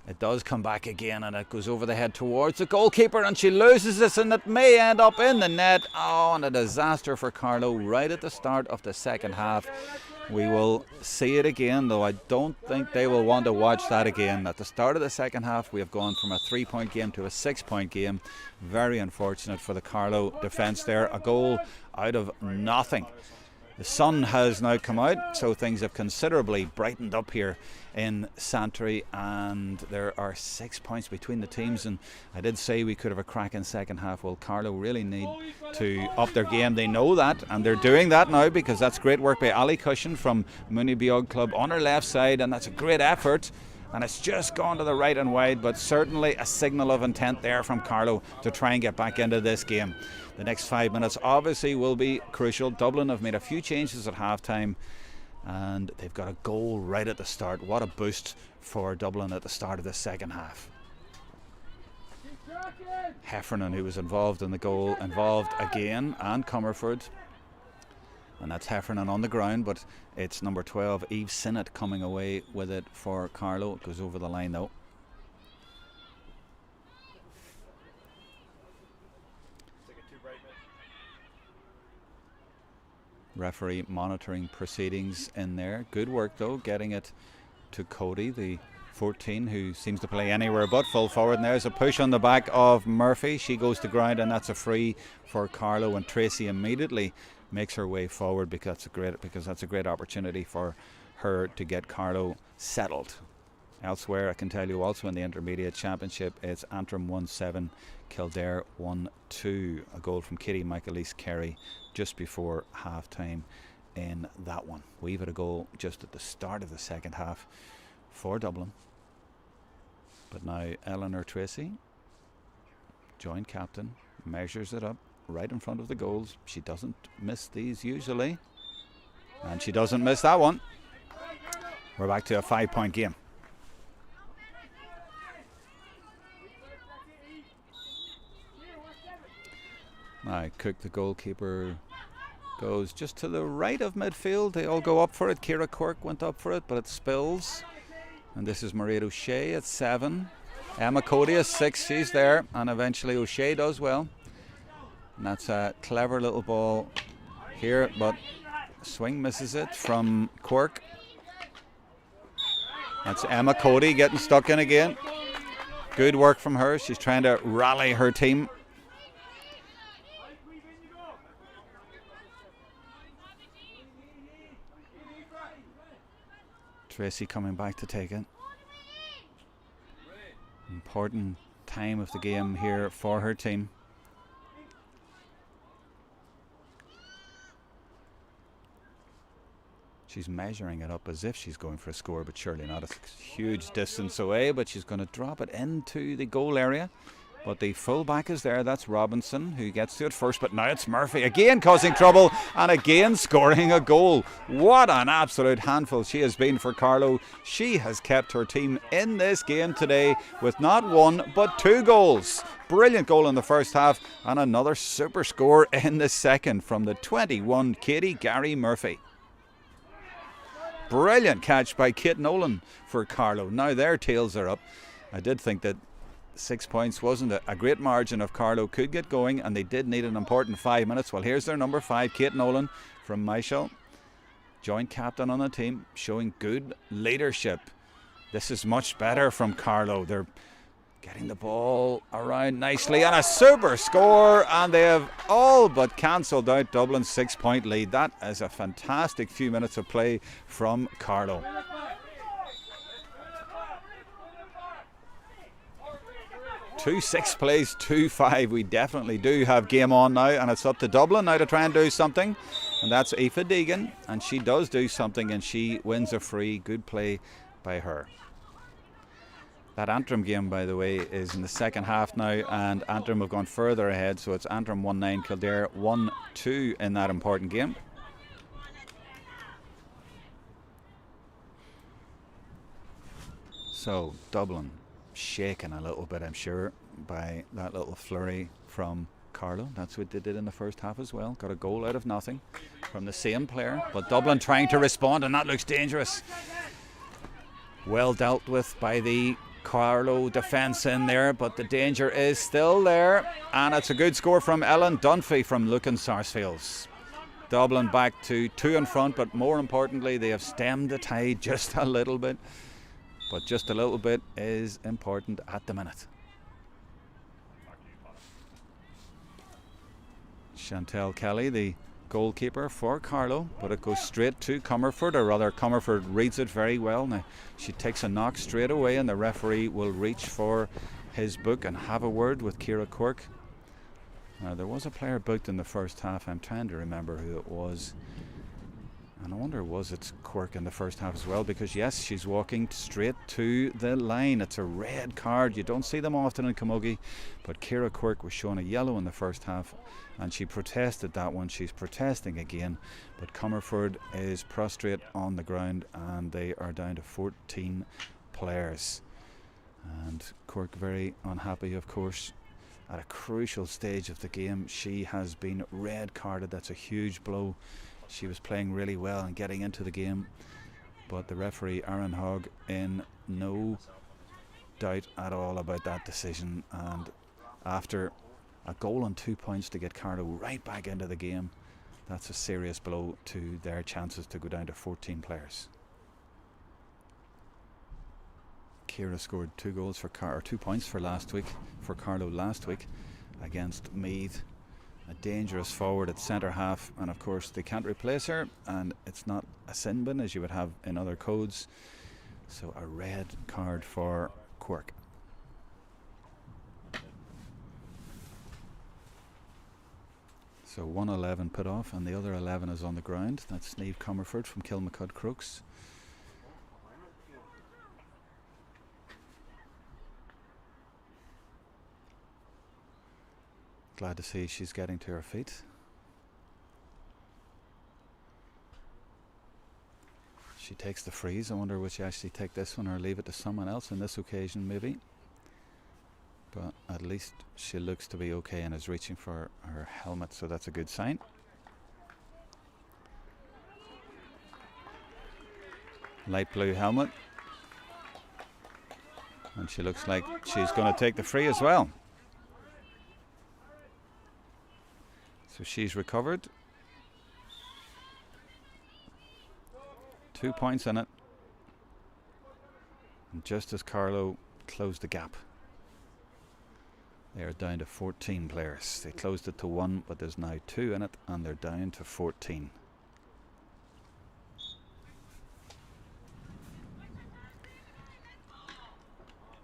It does come back again, and it goes over the head towards the goalkeeper, and she loses this, and it may end up in the net. Oh, and a disaster for Carlow right at the start of the second half. We will see it again, though I don't think they will want to watch that again. At the start of the second half, we have gone from a 3-point game to a 6-point game. Very unfortunate for the Carlow defence there. A goal out of nothing. The sun has now come out, so things have considerably brightened up here in Santry, and there are 6 points between the teams. And I did say we could have a cracking second half. Well, Carlow really need to up their game. They know that, and they're doing that now, because that's great work by Ali Cushion from Mooney Beog Club on her left side, and that's a great effort. And it's just gone to the right and wide, but certainly a signal of intent there from Carlow to try and get back into this game. The next 5 minutes obviously will be crucial. Dublin have made a few changes at half time, and they've got a goal right at the start. What a boost for Dublin at the start of the second half. Heffernan, who was involved in the goal, involved again, and Comerford. And that's Heffernan on the ground, but it's number 12, Eve Sinnott, coming away with it for Carlow. It goes over the line though. Referee monitoring proceedings in there. Good work though, getting it to Cody, the 14, who seems to play anywhere but full forward. And there's a push on the back of Murphy. She goes to ground, and that's a free for Carlow, and Tracy immediately makes her way forward because that's a great opportunity for her to get Carlow settled. Elsewhere, I can tell you also in the Intermediate Championship, it's Antrim 1-7, Kildare 1-2. A goal from Kitty Michaelise Carey just before half time in that one. We've had a goal just at the start of the second half for Dublin. But now Eleanor Tracy, joint captain, measures it up right in front of the goals. She doesn't miss these usually, and she doesn't miss that one. We're back to a 5-point game. Now Cook, the goalkeeper, goes just to the right of midfield. They all go up for it. Ciara Quirk went up for it, but it spills. And this is Mairead O'Shea at 7. Emma Cody at 6. She's there, and eventually O'Shea does well. And that's a clever little ball here, but swing misses it from Quirk. That's Emma Cody getting stuck in again. Good work from her. She's trying to rally her team. Tracy coming back to take it. Important time of the game here for her team. She's measuring it up as if she's going for a score, but surely not. It's a huge distance away, but she's going to drop it into the goal area. But the full-back is there. That's Robinson, who gets to it first, but now it's Murphy again causing trouble and again scoring a goal. What an absolute handful she has been for Carlow. She has kept her team in this game today with not one but 2 goals. Brilliant goal in the first half, and another super score in the second from the 21, Katie Gary Murphy. Brilliant catch by Kate Nolan for Carlow. Now their tails are up. I did think that 6 points wasn't a great margin if Carlow could get going, and they did need an important 5 minutes. Well, here's their number 5, Kate Nolan from Michael, joint captain on the team, showing good leadership. This is much better from Carlow. They're getting the ball around nicely, and a super score, and they have all but cancelled out Dublin's 6-point lead. That is a fantastic few minutes of play from Carlow. 2-6 plays 2-5. We definitely do have game on now, and it's up to Dublin now to try and do something, and that's Aoife Deegan, and she does do something, and she wins a free. Good play by her. That Antrim game, by the way, is in the second half now, and Antrim have gone further ahead, so it's Antrim 1-9, Kildare 1-2 in that important game. So Dublin shaken a little bit, I'm sure, by that little flurry from Carlow. That's what they did in the first half as well. Got a goal out of nothing from the same player, but Dublin trying to respond, and that looks dangerous. Well dealt with by the Carlow defence in there, but the danger is still there, and it's a good score from Ellen Dunphy from Lucan Sarsfields. Dublin back to 2 in front, but more importantly they have stemmed the tide just a little bit, but just a little bit is important at the minute. Chantel Kelly, the goalkeeper for Carlow, but it goes straight to Comerford, or rather Comerford reads it very well. Now she takes a knock straight away, and the referee will reach for his book and have a word with Ciara Quirk. Now there was a player booked in the first half. I'm trying to remember who it was, and I wonder, was it Quirk in the first half as well, because yes, she's walking straight to the line. It's a red card. You don't see them often in Camogie, but Ciara Quirk was shown a yellow in the first half, and she protested that one. She's protesting again, but Comerford is prostrate on the ground, and they are down to 14 players, and Quirk very unhappy, of course, at a crucial stage of the game. She has been red carded. That's a huge blow. She was playing really well and getting into the game, but the referee Aaron Hogg in no doubt at all about that decision, and after a goal and 2 points to get Carlow right back into the game, that's a serious blow to their chances to go down to 14 players. Ciara scored 2 goals for 2 points for Carlow last week against Meath. A dangerous forward at centre half, and of course they can't replace her, and it's not a sin bin as you would have in other codes, so a red card for Quirk. So 111 put off, and the other 11 is on the ground. That's Niamh Comerford from Kilmacud Crooks. Glad to see she's getting to her feet. She takes the freeze. I wonder would she actually take this one or leave it to someone else on this occasion, maybe. But at least she looks to be okay and is reaching for her helmet, so that's a good sign. Light blue helmet. And she looks like she's going to take the free as well. So she's recovered. 2 points in it. And just as Carlow closed the gap, they are down to 14 players. They closed it to 1, but there's now 2 in it, and they're down to 14.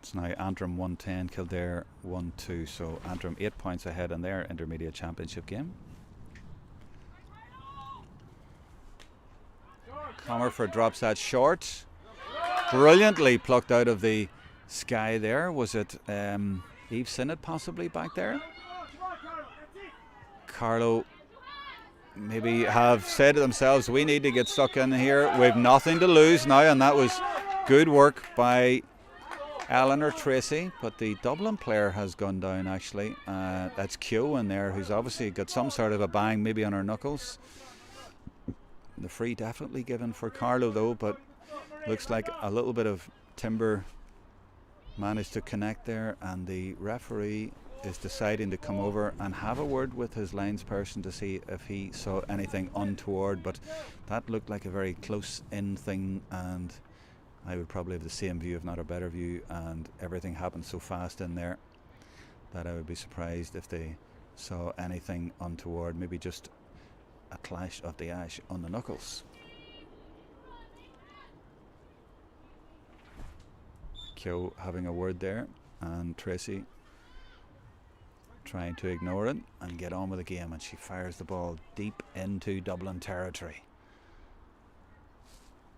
It's now Antrim 110, Kildare 1-2. So Antrim 8 points ahead in their intermediate championship game. Comerford drops that short. Brilliantly plucked out of the sky there. Was it Eve Sinnott possibly back there? Carlow maybe have said to themselves, we need to get stuck in here. We've nothing to lose now, and that was good work by Eleanor Tracy, but the Dublin player has gone down actually. That's Keogh in there, who's obviously got some sort of a bang maybe on her knuckles. The free definitely given for Carlow though, but looks like a little bit of timber managed to connect there, and the referee is deciding to come over and have a word with his lines person to see if he saw anything untoward, but that looked like a very close in thing, and I would probably have the same view, if not a better view, and everything happened so fast in there that I would be surprised if they saw anything untoward, maybe just a clash of the ash on the knuckles. Keogh having a word there, and Tracy trying to ignore it and get on with the game, and she fires the ball deep into Dublin territory.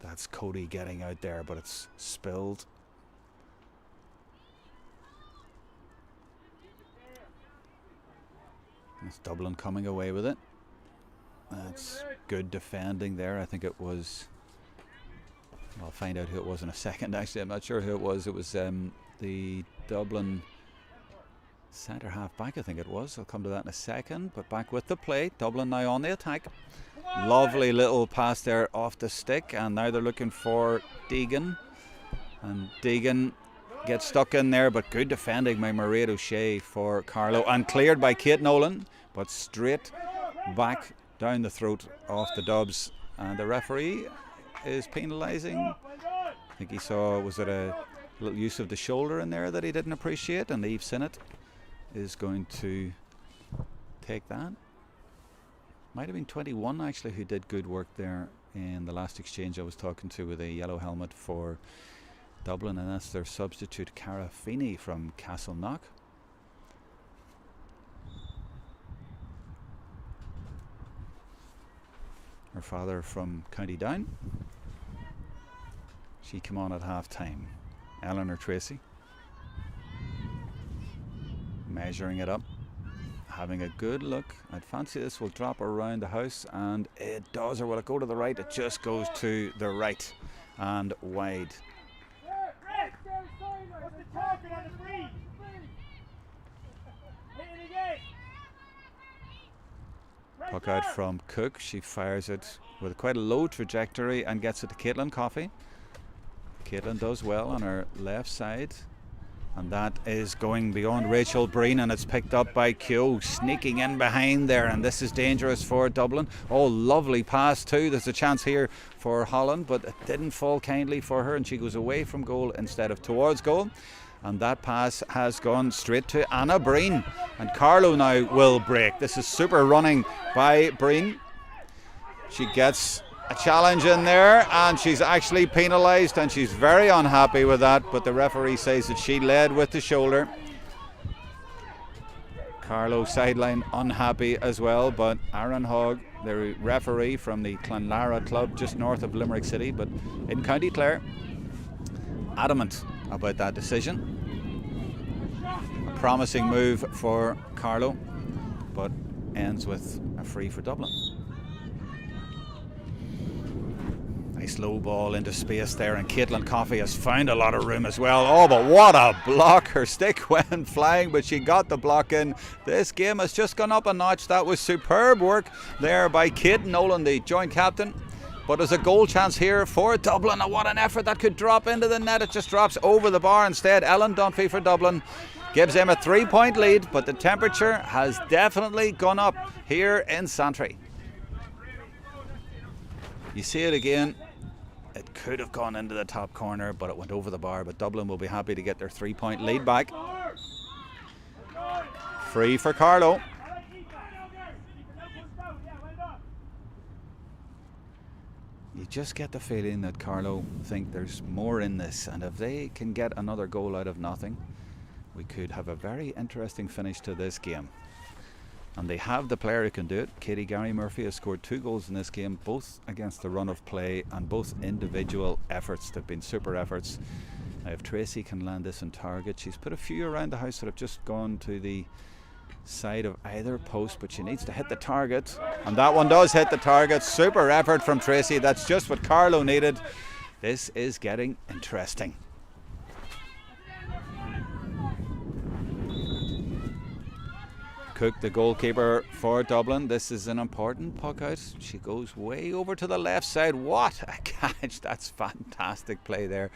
That's Cody getting out there, but it's spilled. It's Dublin coming away with it. That's good defending there. I think it was, I'll find out who it was in a second actually. I'm not sure who it was. It was the Dublin centre half back, I think it was. I'll come to that in a second, but back with the play. Dublin now on the attack. Lovely little pass there off the stick, and now they're looking for Deegan, and Deegan gets stuck in there, but good defending by Mairead O'Shea for Carlow, and cleared by Kate Nolan, but straight back down the throat of the Dubs, and the referee is penalising. I think he saw, was it a little use of the shoulder in there that he didn't appreciate, and Eve Sinnott is going to take that. Might have been 21 actually who did good work there in the last exchange I was talking to with a yellow helmet for Dublin, and that's their substitute Cara Feeney from Castleknock. Her father from County Down. She came on at half time. Eleanor Tracy measuring it up, having a good look. I'd fancy this will drop around the house, and it does. Or will it go to the right? It just goes to the right and wide. Puck out from Cook. She fires it with quite a low trajectory and gets it to Caitlin Coffey. Caitlin does well on her left side, and that is going beyond Rachel Breen, and it's picked up by Keogh, sneaking in behind there, and this is dangerous for Dublin. Oh, lovely pass too. There's a chance here for Holland, but it didn't fall kindly for her, and she goes away from goal instead of towards goal. And that pass has gone straight to Anna Breen, and Carlow now will break. This is super running by Breen. She gets a challenge in there, and she's actually penalised, and she's very unhappy with that, but the referee says that she led with the shoulder. Carlow sideline unhappy as well, but Aaron Hogg, the referee from the Clonlara club just north of Limerick City but in County Clare, adamant about that decision. A promising move for Carlow, but ends with a free for Dublin. Nice low ball into space there, and Caitlin Coffey has found a lot of room as well. Oh, but what a block. Her stick went flying, but she got the block in. This game has just gone up a notch. That was superb work there by Kate Nolan, the joint captain. But there's a goal chance here for Dublin, and what an effort. That could drop into the net. It just drops over the bar instead. Ellen Dunphy for Dublin gives them a 3-point lead, but the temperature has definitely gone up here in Santry. You see it again. It could have gone into the top corner, but it went over the bar. But Dublin will be happy to get their 3-point lead back. Free for Carlow. You just get the feeling that Carlow think there's more in this, and if they can get another goal out of nothing, we could have a very interesting finish to this game. And they have the player who can do it. Katie Gary Murphy has scored 2 goals in this game, both against the run of play and both individual efforts. They've been super efforts. Now if Tracy can land this on target, she's put a few around the house that have just gone to the side of either post, but she needs to hit the target, and that one does hit the target. Super effort from Tracy. That's just what Carlow needed. This is getting interesting. Cook, the goalkeeper for Dublin. This is an important puck out. She goes way over to the left side. What a catch. That's fantastic play there.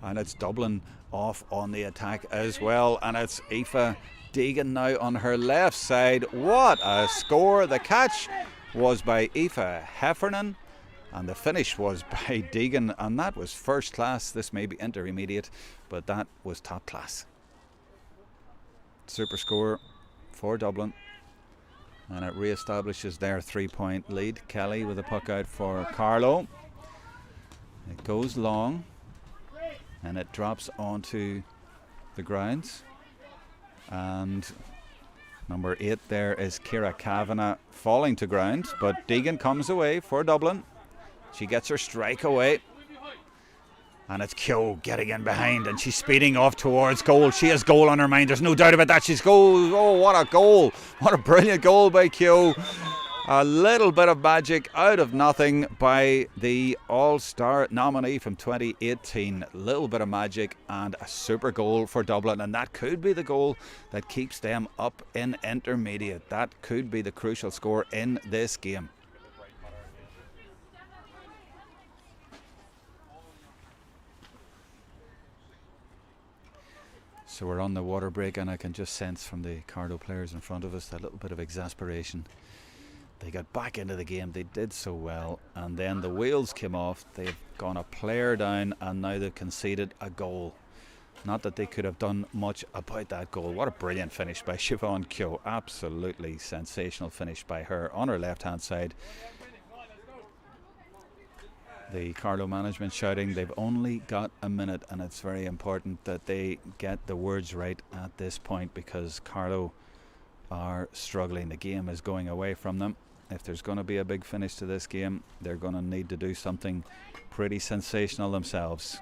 And it's Dublin off on the attack as well. And it's Aoife Deegan now on her left side. What a score. The catch was by Aoife Heffernan and the finish was by Deegan. And that was first class. This may be intermediate, but that was top class. Super score for Dublin, and it re-establishes their 3-point lead. Kelly with a puck out for Carlow. It goes long and it drops onto the grounds, and number 8 there is Ciara Kavanagh falling to ground, but Deegan comes away for Dublin. She gets her strike away, and it's Keogh getting in behind, and she's speeding off towards goal. She has goal on her mind, there's no doubt about that. She's goal. Oh, what a goal. What a brilliant goal by Keogh. A little bit of magic out of nothing by the All-Star nominee from 2018. Little bit of magic and a super goal for Dublin, and that could be the goal that keeps them up in intermediate. That could be the crucial score in this game. So we're on the water break, and I can just sense from the Carlow players in front of us a little bit of exasperation. They got back into the game, they did so well, and then the wheels came off. They've gone a player down, and now they've conceded a goal. Not that they could have done much about that goal. What a brilliant finish by Siobhan Keogh. Absolutely sensational finish by her on her left hand side. The Carlow management shouting they've only got a minute, and it's very important that they get the words right at this point, because Carlow are struggling. The game is going away from them. If there's going to be a big finish to this game, they're going to need to do something pretty sensational themselves.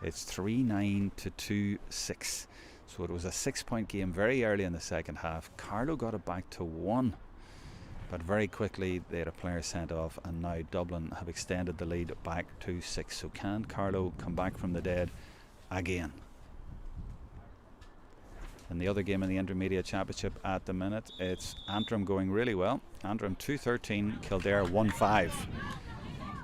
It's 3-9 to 2-6. So it was a 6-point game very early in the second half. Carlow got it back to 1. But very quickly they had a player sent off, and now Dublin have extended the lead back to 6. So can Carlow come back from the dead again? In the other game in the Intermediate Championship at the minute, it's Antrim going really well. Antrim 2-13, Kildare 1-5.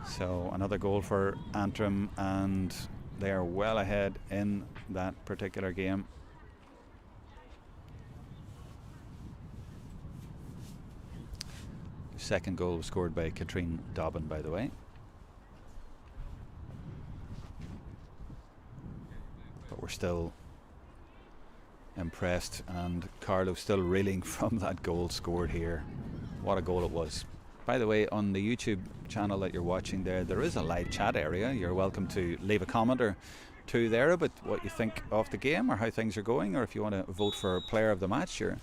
So another goal for Antrim, and they are well ahead in that particular game. Second goal was scored by Katrine Dobbin, by the way. But we're still impressed, and Carlow still reeling from that goal scored here. What a goal it was. By the way, on the YouTube channel that you're watching there is a live chat area. You're welcome to leave a comment or two there about what you think of the game or how things are going, or if you want to vote for player of the match, you're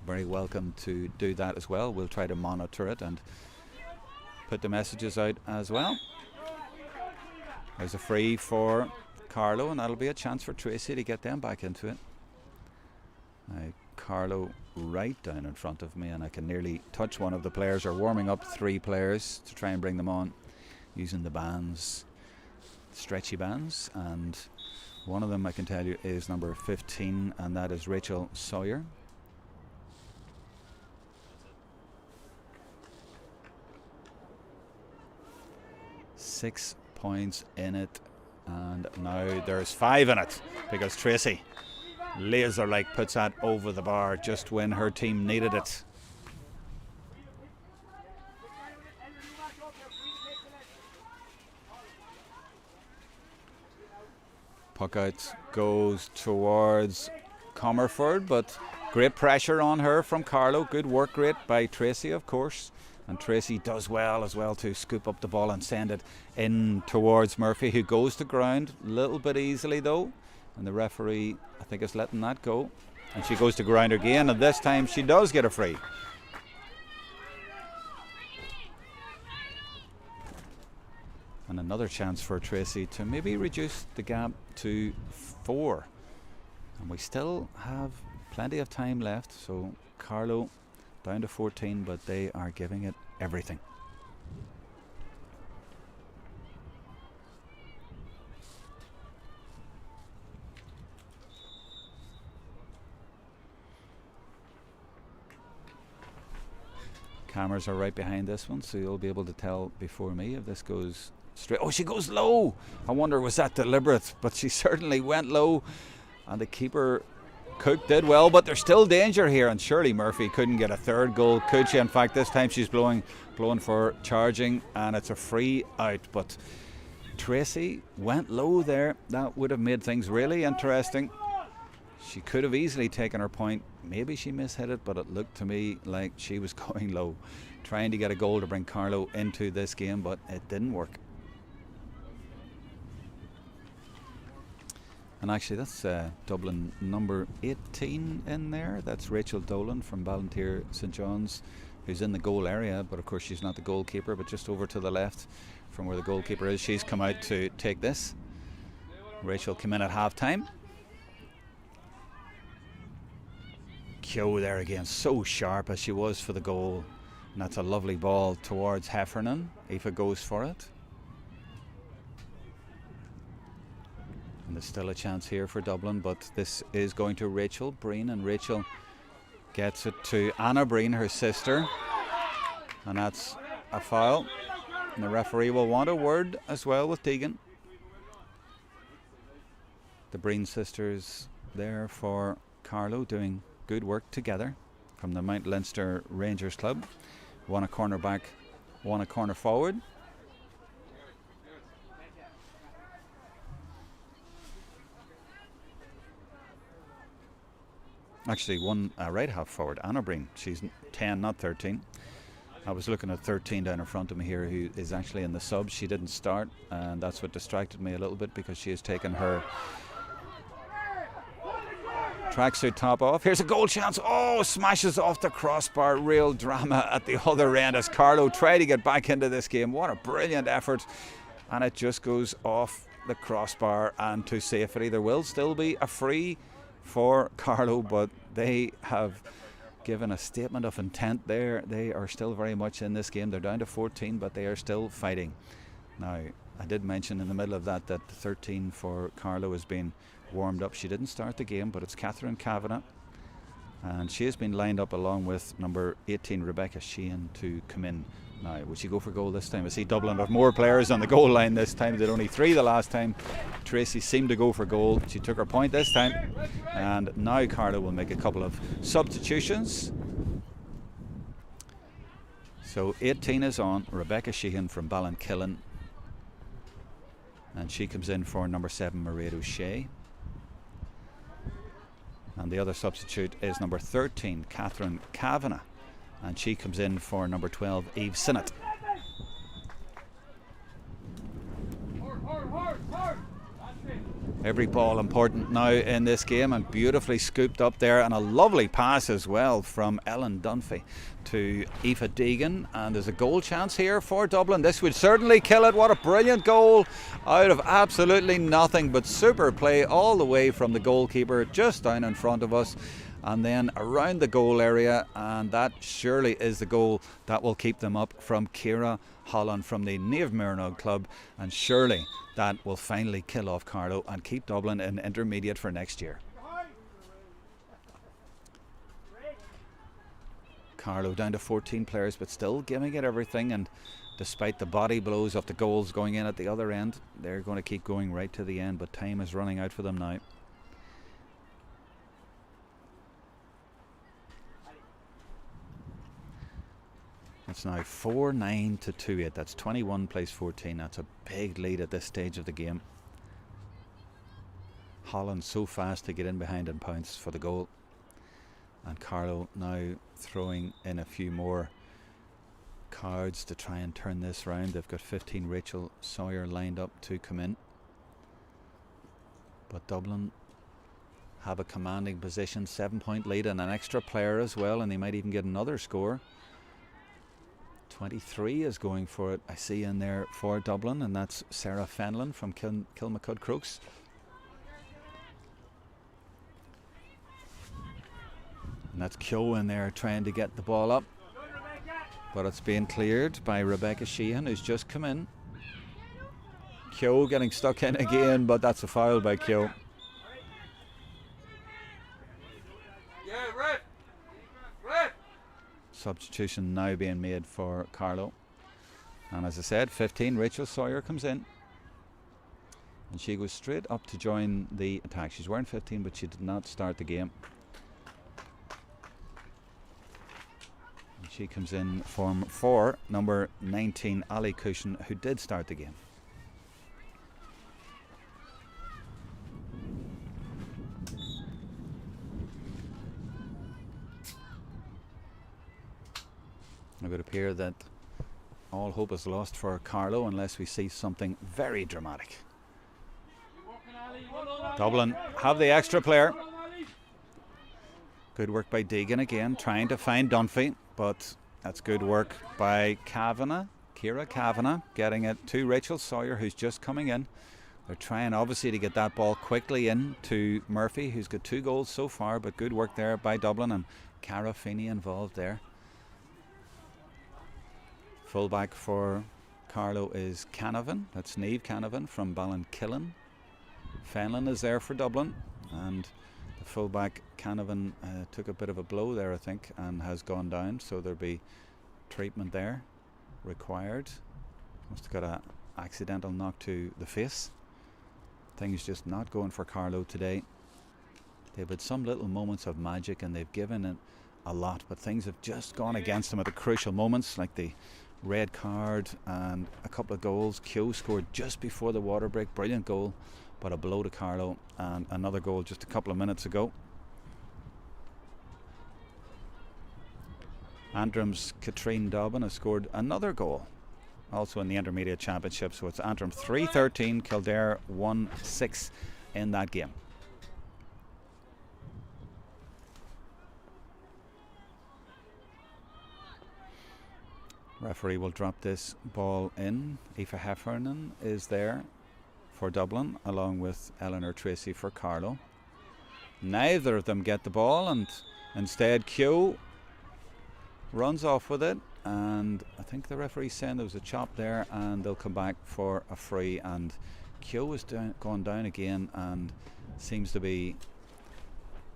very welcome to do that as well. We'll try to monitor it and put the messages out as well. There's a free for Carlow, and that'll be a chance for Tracy to get them back into it. Carlow right down in front of me, and I can nearly touch one of the players. Are warming up 3 players to try and bring them on using the bands, stretchy bands, and one of them I can tell you is number 15, and that is Rachel Sawyer. Six points in it, and now there's 5 in it, because Tracy laser-like puts that over the bar just when her team needed it. Puck out goes towards Comerford, but great pressure on her from Carlow. Good work rate by Tracy, of course. And Tracy does well as well to scoop up the ball and send it in towards Murphy, who goes to ground a little bit easily though. And the referee, I think, is letting that go. And she goes to ground again, and this time she does get a free. And another chance for Tracy to maybe reduce the gap to 4. And we still have plenty of time left, so Carlow down to 14, but they are giving it everything. Cameras are right behind this one, so you'll be able to tell before me if this goes straight. Oh, she goes low. I wonder, was that deliberate? But she certainly went low, and the keeper, Cook, did well, but there's still danger here, and Shirley Murphy couldn't get a third goal, could she? In fact, this time she's blowing for charging, and it's a free out. But Tracy went low there. That would have made things really interesting. She could have easily taken her point. Maybe she mishit it, but it looked to me like she was going low, trying to get a goal to bring Carlow into this game, but it didn't work. And actually, that's Dublin number 18 in there. That's Rachel Dolan from Ballantyre St John's, who's in the goal area, but of course she's not the goalkeeper, but just over to the left from where the goalkeeper is. She's come out to take this. Rachel came in at half time. Keogh there again, so sharp as she was for the goal. And that's a lovely ball towards Heffernan. Aoife goes for it. And there's still a chance here for Dublin, but this is going to Rachel Breen, and Rachel gets it to Anna Breen, her sister. And that's a foul. And the referee will want a word as well with Deegan. The Breen sisters there for Carlow, doing good work together from the Mount Leinster Rangers Club. One a corner back, one a corner forward. Actually, one right half forward, Anna Breen. She's 10, not 13. I was looking at 13 down in front of me here, who is actually in the subs. She didn't start, and that's what distracted me a little bit, because she has taken her tracksuit top off. Here's a goal chance. Oh, smashes off the crossbar. Real drama at the other end as Carlow try to get back into this game. What a brilliant effort. And it just goes off the crossbar and to safety. There will still be a free for Carlow, but they have given a statement of intent there. They are still very much in this game. They're down to 14, but they are still fighting. Now, I did mention in the middle of that 13 for Carlow has been warmed up. She didn't start the game, but it's Catherine Kavanagh, and she has been lined up along with number 18 Rebecca Sheehan to come in. Now, will she go for goal this time? I see Dublin have more players on the goal line this time. They had only 3 the last time. Tracy seemed to go for goal. She took her point this time, and now Carlow will make a couple of substitutions. So 18 is on, Rebecca Sheehan from Ballinkillen, and she comes in for number 7 Mairead O'Shea. And the other substitute is number 13 Catherine Kavanagh, and she comes in for number 12 Eve Sinnott. Every ball important now in this game, and beautifully scooped up there, and a lovely pass as well from Ellen Dunphy to Aoife Deegan, and there's a goal chance here for Dublin. This would certainly kill it. What a brilliant goal out of absolutely nothing, but super play all the way from the goalkeeper just down in front of us and then around the goal area, and that surely is the goal that will keep them up from Ciara Holland from the Naomh Mearnog club, and surely that will finally kill off Carlow and keep Dublin in intermediate for next year. Carlow down to 14 players, but still giving it everything, and despite the body blows of the goals going in at the other end, they're going to keep going right to the end, but time is running out for them now. It's now 4-9 to 2-8. That's 21 plays 14. That's a big lead at this stage of the game. Holland so fast to get in behind and pounce for the goal. And Carlow now throwing in a few more cards to try and turn this round. They've got 15 Rachel Sawyer lined up to come in. But Dublin have a commanding position, 7-point lead and an extra player as well, and they might even get another score. 23 is going for it, I see in there for Dublin, and that's Sarah Fenlon from Kilmacud Crokes. And that's Keogh in there trying to get the ball up, but it's being cleared by Rebecca Sheehan, who's just come in. Keogh getting stuck in again, but that's a foul by Keogh. Substitution now being made for Carlow. And as I said, 15, Rachel Sawyer comes in. And she goes straight up to join the attack. She's wearing 15, but she did not start the game. And she comes in for number 19, Ali Cushion, who did start the game. It would appear that all hope is lost for Carlow unless we see something very dramatic. Dublin have the extra player. Good work by Deegan again, trying to find Dunphy, but that's good work by Kavanagh, Ciara Kavanagh, getting it to Rachel Sawyer, who's just coming in. They're trying obviously to get that ball quickly in to Murphy, who's got 2 goals so far, but good work there by Dublin, and Cara Feeney involved there. Fullback for Carlow is Canavan. That's Niamh Canavan from Ballinkillen. Fenlon is there for Dublin, and the fullback Canavan took a bit of a blow there, I think, and has gone down, so there'll be treatment there required. Must have got an accidental knock to the face. Things just not going for Carlow today. They've had some little moments of magic and they've given it a lot, but things have just gone against them at the crucial moments, like the red card and a couple of goals. Keogh scored just before the water break, brilliant goal, but a blow to Carlow, and another goal just a couple of minutes ago. Antrim's Katrine Dobbin has scored another goal, also in the Intermediate Championship, so it's Antrim 3-13, Kildare 1-6 in that game. Referee will drop this ball in. Aoife Heffernan is there for Dublin, along with Eleanor Tracy for Carlow. Neither of them get the ball, and instead Keogh runs off with it, and I think the referee's saying there was a chop there, and they'll come back for a free, and Keogh has gone down again and seems to be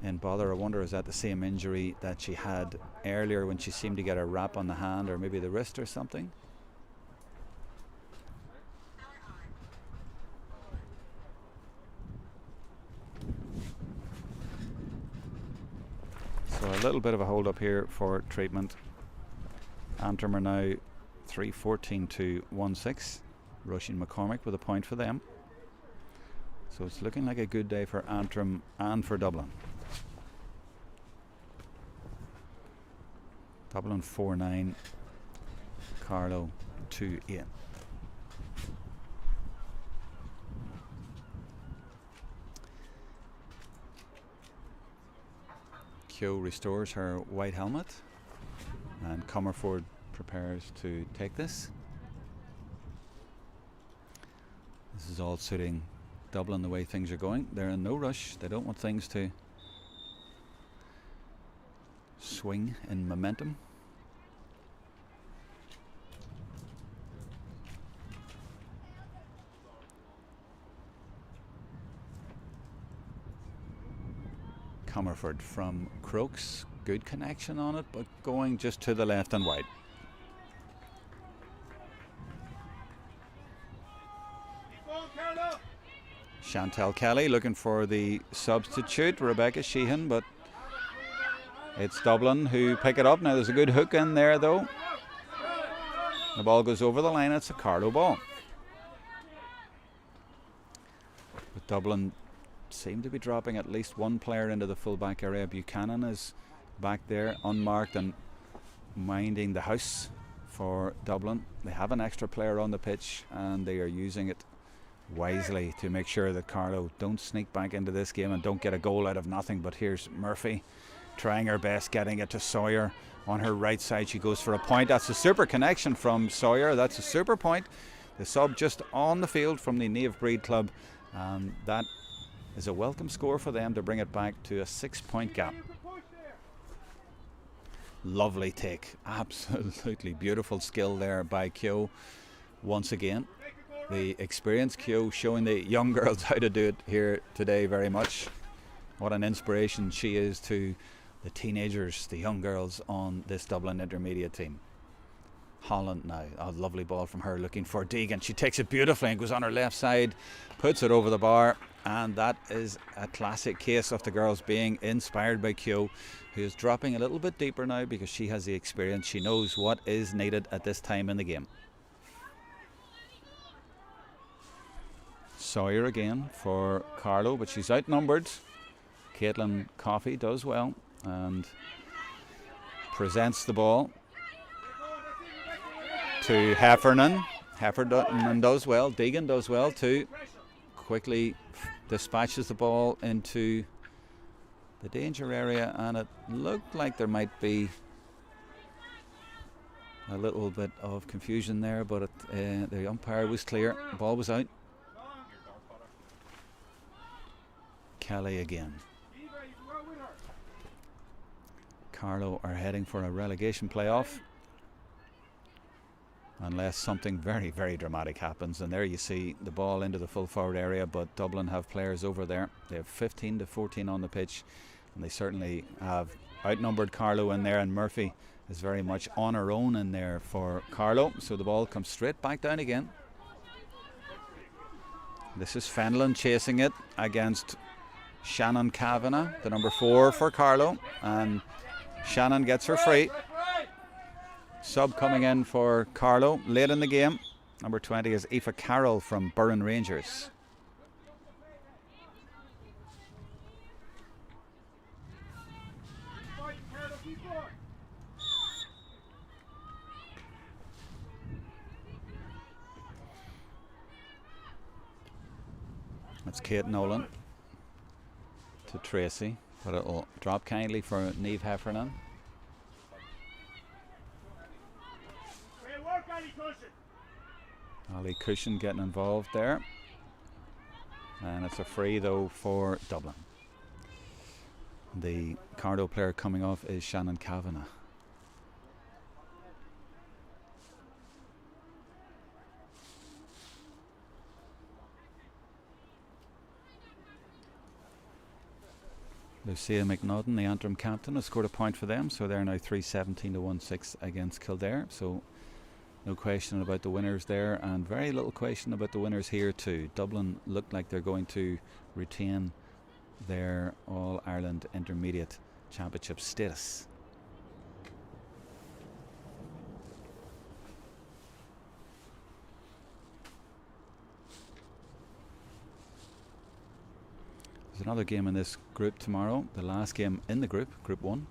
in bother. I wonder, is that the same injury that she had earlier when she seemed to get a wrap on the hand, or maybe the wrist or something? So a little bit of a hold up here for treatment. Antrim are now 3-14 to 1-6. Roisin McCormick with a point for them. So it's looking like a good day for Antrim and for Dublin. Dublin 4-9, Carlow 2-8. Keogh restores her white helmet, and Comerford prepares to take this. This is all suiting Dublin the way things are going. They're in no rush. They don't want things to swing in momentum. Comerford from Crokes, good connection on it, but going just to the left and wide. Chantal Kelly looking for the substitute, Rebecca Sheehan, but it's Dublin who pick it up. Now there's a good hook in there though. The ball goes over the line. It's a Carlow ball. But Dublin seem to be dropping at least one player into the full-back area. Buchanan is back there unmarked and minding the house for Dublin. They have an extra player on the pitch and they are using it wisely to make sure that Carlow don't sneak back into this game and don't get a goal out of nothing. But here's Murphy trying her best, getting it to Sawyer on her right side. She goes for a point. That's a super connection from Sawyer. That's a super point. The sub just on the field from the Naomh Breed Club, and that is a welcome score for them to bring it back to a 6-point gap. Lovely take, absolutely beautiful skill there by Keogh once again. The experienced Keogh showing the young girls how to do it here today very much. What an inspiration she is to the teenagers, the young girls on this Dublin intermediate team. Holland now, a lovely ball from her, looking for Deegan. She takes it beautifully and goes on her left side, puts it over the bar, and that is a classic case of the girls being inspired by Keogh, who is dropping a little bit deeper now because she has the experience. She knows what is needed at this time in the game. Sawyer again for Carlow, but she's outnumbered. Caitlin Coffey does well and presents the ball to Heffernan. Heffernan does well. Deegan does well too. Quickly dispatches the ball into the danger area, and it looked like there might be a little bit of confusion there, but the umpire was clear. The ball was out. Kelly again. Carlow are heading for a relegation playoff unless something very, very dramatic happens. And there you see the ball into the full forward area, but Dublin have players over there. They have 15 to 14 on the pitch, and they certainly have outnumbered Carlow in there, and Murphy is very much on her own in there for Carlow. So the ball comes straight back down again. This is Fenlon chasing it against Shannon Kavanagh, the number 4 for Carlow, and Shannon gets her free. Sub coming in for Carlow late in the game. Number 20 is Aoife Carroll from Burren Rangers. That's Kate Nolan to Tracy, but it'll drop kindly for Niamh Heffernan. Ali Cushion getting involved there, and it's a free though for Dublin. The Carlow player coming off is Shannon Kavanagh. Lucia McNaughton, the Antrim captain, has scored a point for them, so they're now 3-17 to 1-6 against Kildare. So no question about the winners there, and very little question about the winners here too. Dublin look like they're going to retain their All-Ireland Intermediate Championship status. There's another game in this group tomorrow, the last game in the group, Group 1.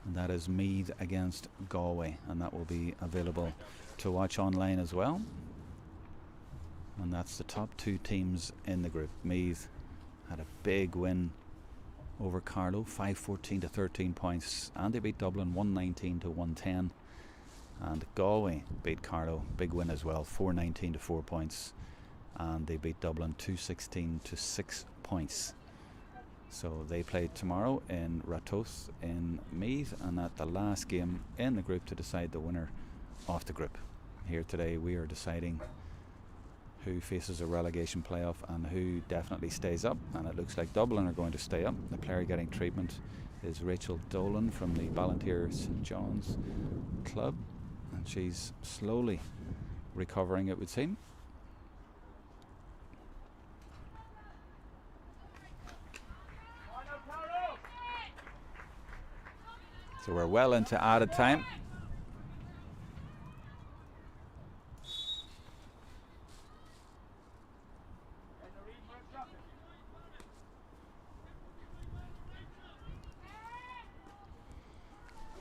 And that is Meath against Galway, and that will be available to watch online as well. And that's the top 2 teams in the group. Meath had a big win over Carlow, 5-14 to 13 points, and they beat Dublin 119 to 110. And Galway beat Carlow, big win as well, 419 to 4 points, and they beat Dublin 216 to 6 points. So they play tomorrow in Ratoath in Meath, and at the last game in the group to decide the winner of the group. Here today we are deciding who faces a relegation playoff and who definitely stays up, and it looks like Dublin are going to stay up. The player getting treatment is Rachel Dolan from the Ballantyre St John's club, and she's slowly recovering, it would seem. So we're well into added time.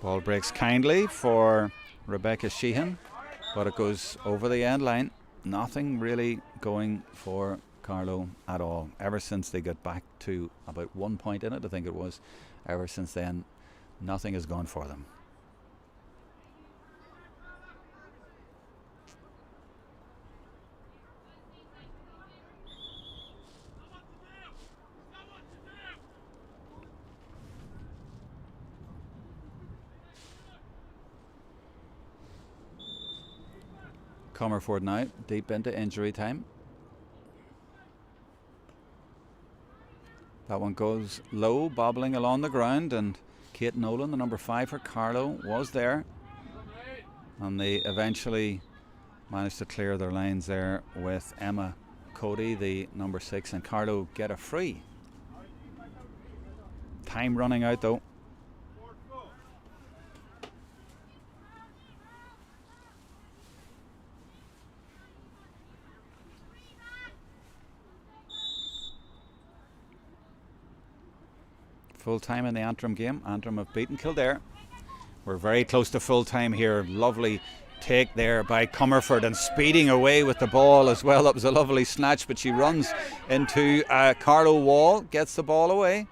Ball breaks kindly for Rebecca Sheehan, but it goes over the end line. Nothing really going for Carlow at all. Ever since they got back to about 1 point in it, I think it was, ever since then, nothing has gone for them. Comerford now, deep into injury time. That one goes low, bobbling along the ground, and Kate Nolan, the number 5 for Carlow, was there, and they eventually managed to clear their lines there with Emma Cody, the number 6, and Carlow get a free. Time running out though. Full time in the Antrim game. Antrim have beaten Kildare. We're very close to full time here. Lovely take there by Comerford, and speeding away with the ball as well. That was a lovely snatch, but she runs into a Carlow wall, gets the ball away,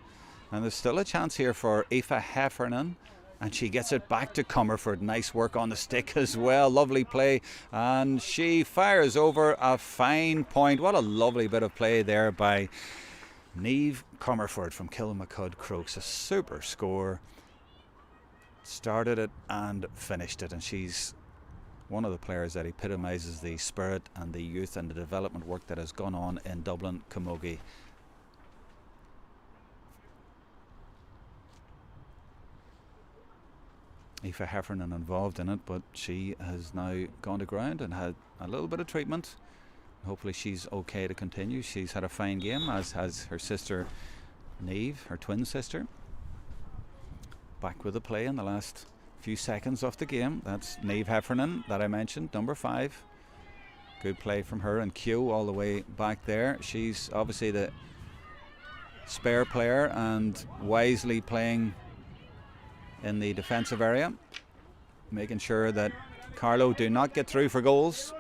and there's still a chance here for Aoife Heffernan, and she gets it back to Comerford. Nice work on the stick as well. Lovely play, and she fires over a fine point. What a lovely bit of play there by Niamh Comerford from Kilmacud Crokes. A super score. Started it and finished it, and she's one of the players that epitomises the spirit and the youth and the development work that has gone on in Dublin Camogie. Aoife Heffernan involved in it, but she has now gone to ground and had a little bit of treatment. Hopefully she's okay to continue. She's had a fine game, as has her sister Niamh, her twin sister. Back with the play in the last few seconds of the game. That's Niamh Heffernan that I mentioned, number 5. Good play from her, and Q all the way back there. She's obviously the spare player and wisely playing in the defensive area, making sure that Carlow do not get through for goals.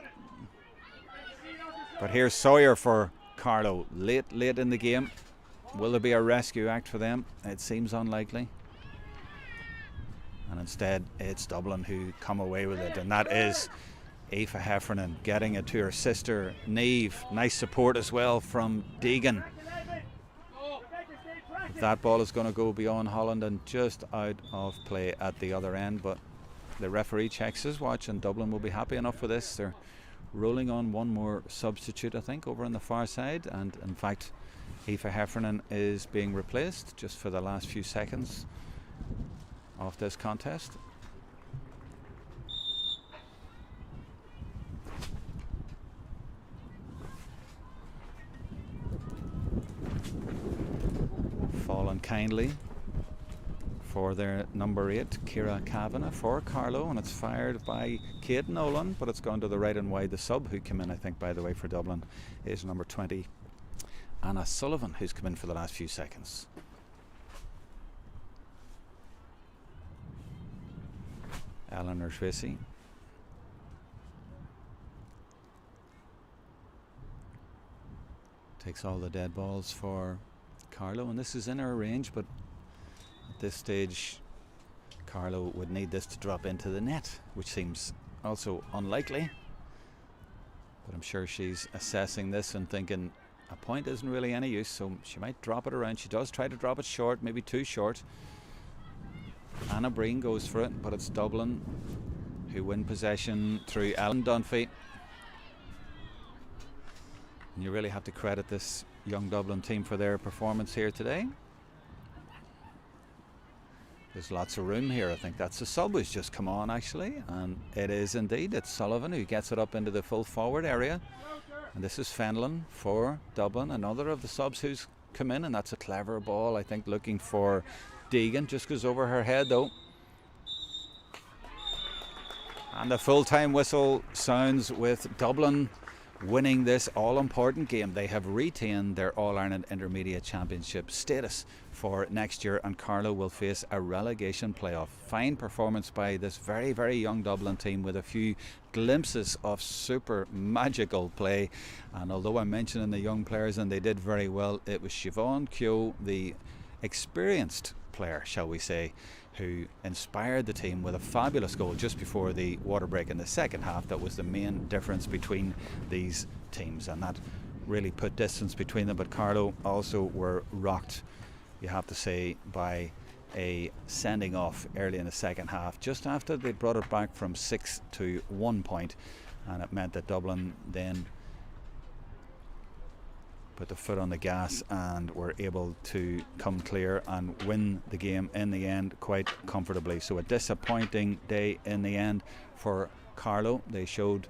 But here's Sawyer for Carlow, late in the game. Will there be a rescue act for them? It seems unlikely. And instead it's Dublin who come away with it, and that is Aoife Heffernan getting it to her sister Niamh. Nice support as well from Deegan. That ball is going to go beyond Holland and just out of play at the other end, but the referee checks his watch, and Dublin will be happy enough with this. They're rolling on one more substitute, I think, over on the far side, and in fact Aoife Heffernan is being replaced just for the last few seconds of this contest. Fallen kindly for their number 8, Ciara Kavanagh for Carlow, and it's fired by Kate Nolan, but it's gone to the right and wide. The sub who came in, I think, by the way, for Dublin is number 20, Anna Sullivan, who's come in for the last few seconds. Eleanor Tracy takes all the dead balls for Carlow, and this is in her range, but at this stage Carlow would need this to drop into the net, which seems also unlikely, but I'm sure she's assessing this and thinking a point isn't really any use, so she might drop it around. She does try to drop it short, maybe too short. Anna Breen goes for it, but it's Dublin who win possession through Ellen Dunphy. And you really have to credit this young Dublin team for their performance here today. There's lots of room here. I think that's the sub who's just come on, actually, and it is indeed. It's Sullivan who gets it up into the full forward area, and this is Fenlon for Dublin, another of the subs who's come in, and that's a clever ball, I think, looking for Deegan. Just goes over her head though, and the full-time whistle sounds with Dublin winning this all-important game. They have retained their All-Ireland Intermediate Championship status for next year, and Carlow will face a relegation playoff. Fine performance by this very, very young Dublin team, with a few glimpses of super magical play. And although I'm mentioning the young players and they did very well, it was Siobhan Keogh, the experienced player, shall we say, who inspired the team with a fabulous goal just before the water break in the second half. That was the main difference between these teams, and that really put distance between them. But Carlow also were rocked, you have to say, by a sending off early in the second half, just after they brought it back from 6 to 1 point, and it meant that Dublin then put the foot on the gas and were able to come clear and win the game in the end quite comfortably. So a disappointing day in the end for Carlow. They showed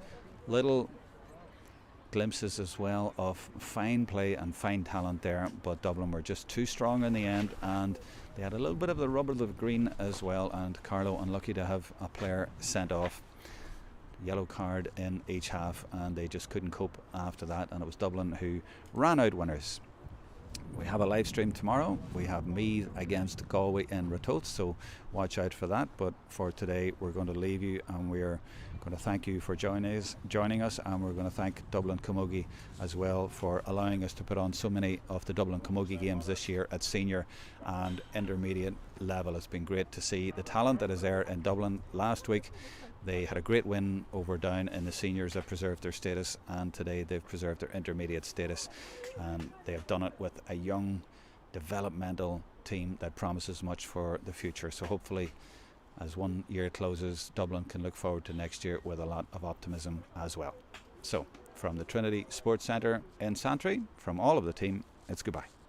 little glimpses as well of fine play and fine talent there, but Dublin were just too strong in the end, and they had a little bit of the rub of the green as well, and Carlow unlucky to have a player sent off, yellow card in each half, and they just couldn't cope after that, and it was Dublin who ran out winners. We have a live stream tomorrow. We have Meath against Galway in Ratoath, so watch out for that. But for today, we're going to leave you, and we're going to thank you for joining us, and we're going to thank Dublin Camogie as well for allowing us to put on so many of the Dublin Camogie games this year at senior and intermediate level. It's been great to see the talent that is there in Dublin. Last week they had a great win over Down in the seniors that preserved their status, and today they've preserved their intermediate status, and they have done it with a young developmental team that promises much for the future. So hopefully, as one year closes, Dublin can look forward to next year with a lot of optimism as well. So from the Trinity Sports Centre in Santry, from all of the team, it's goodbye.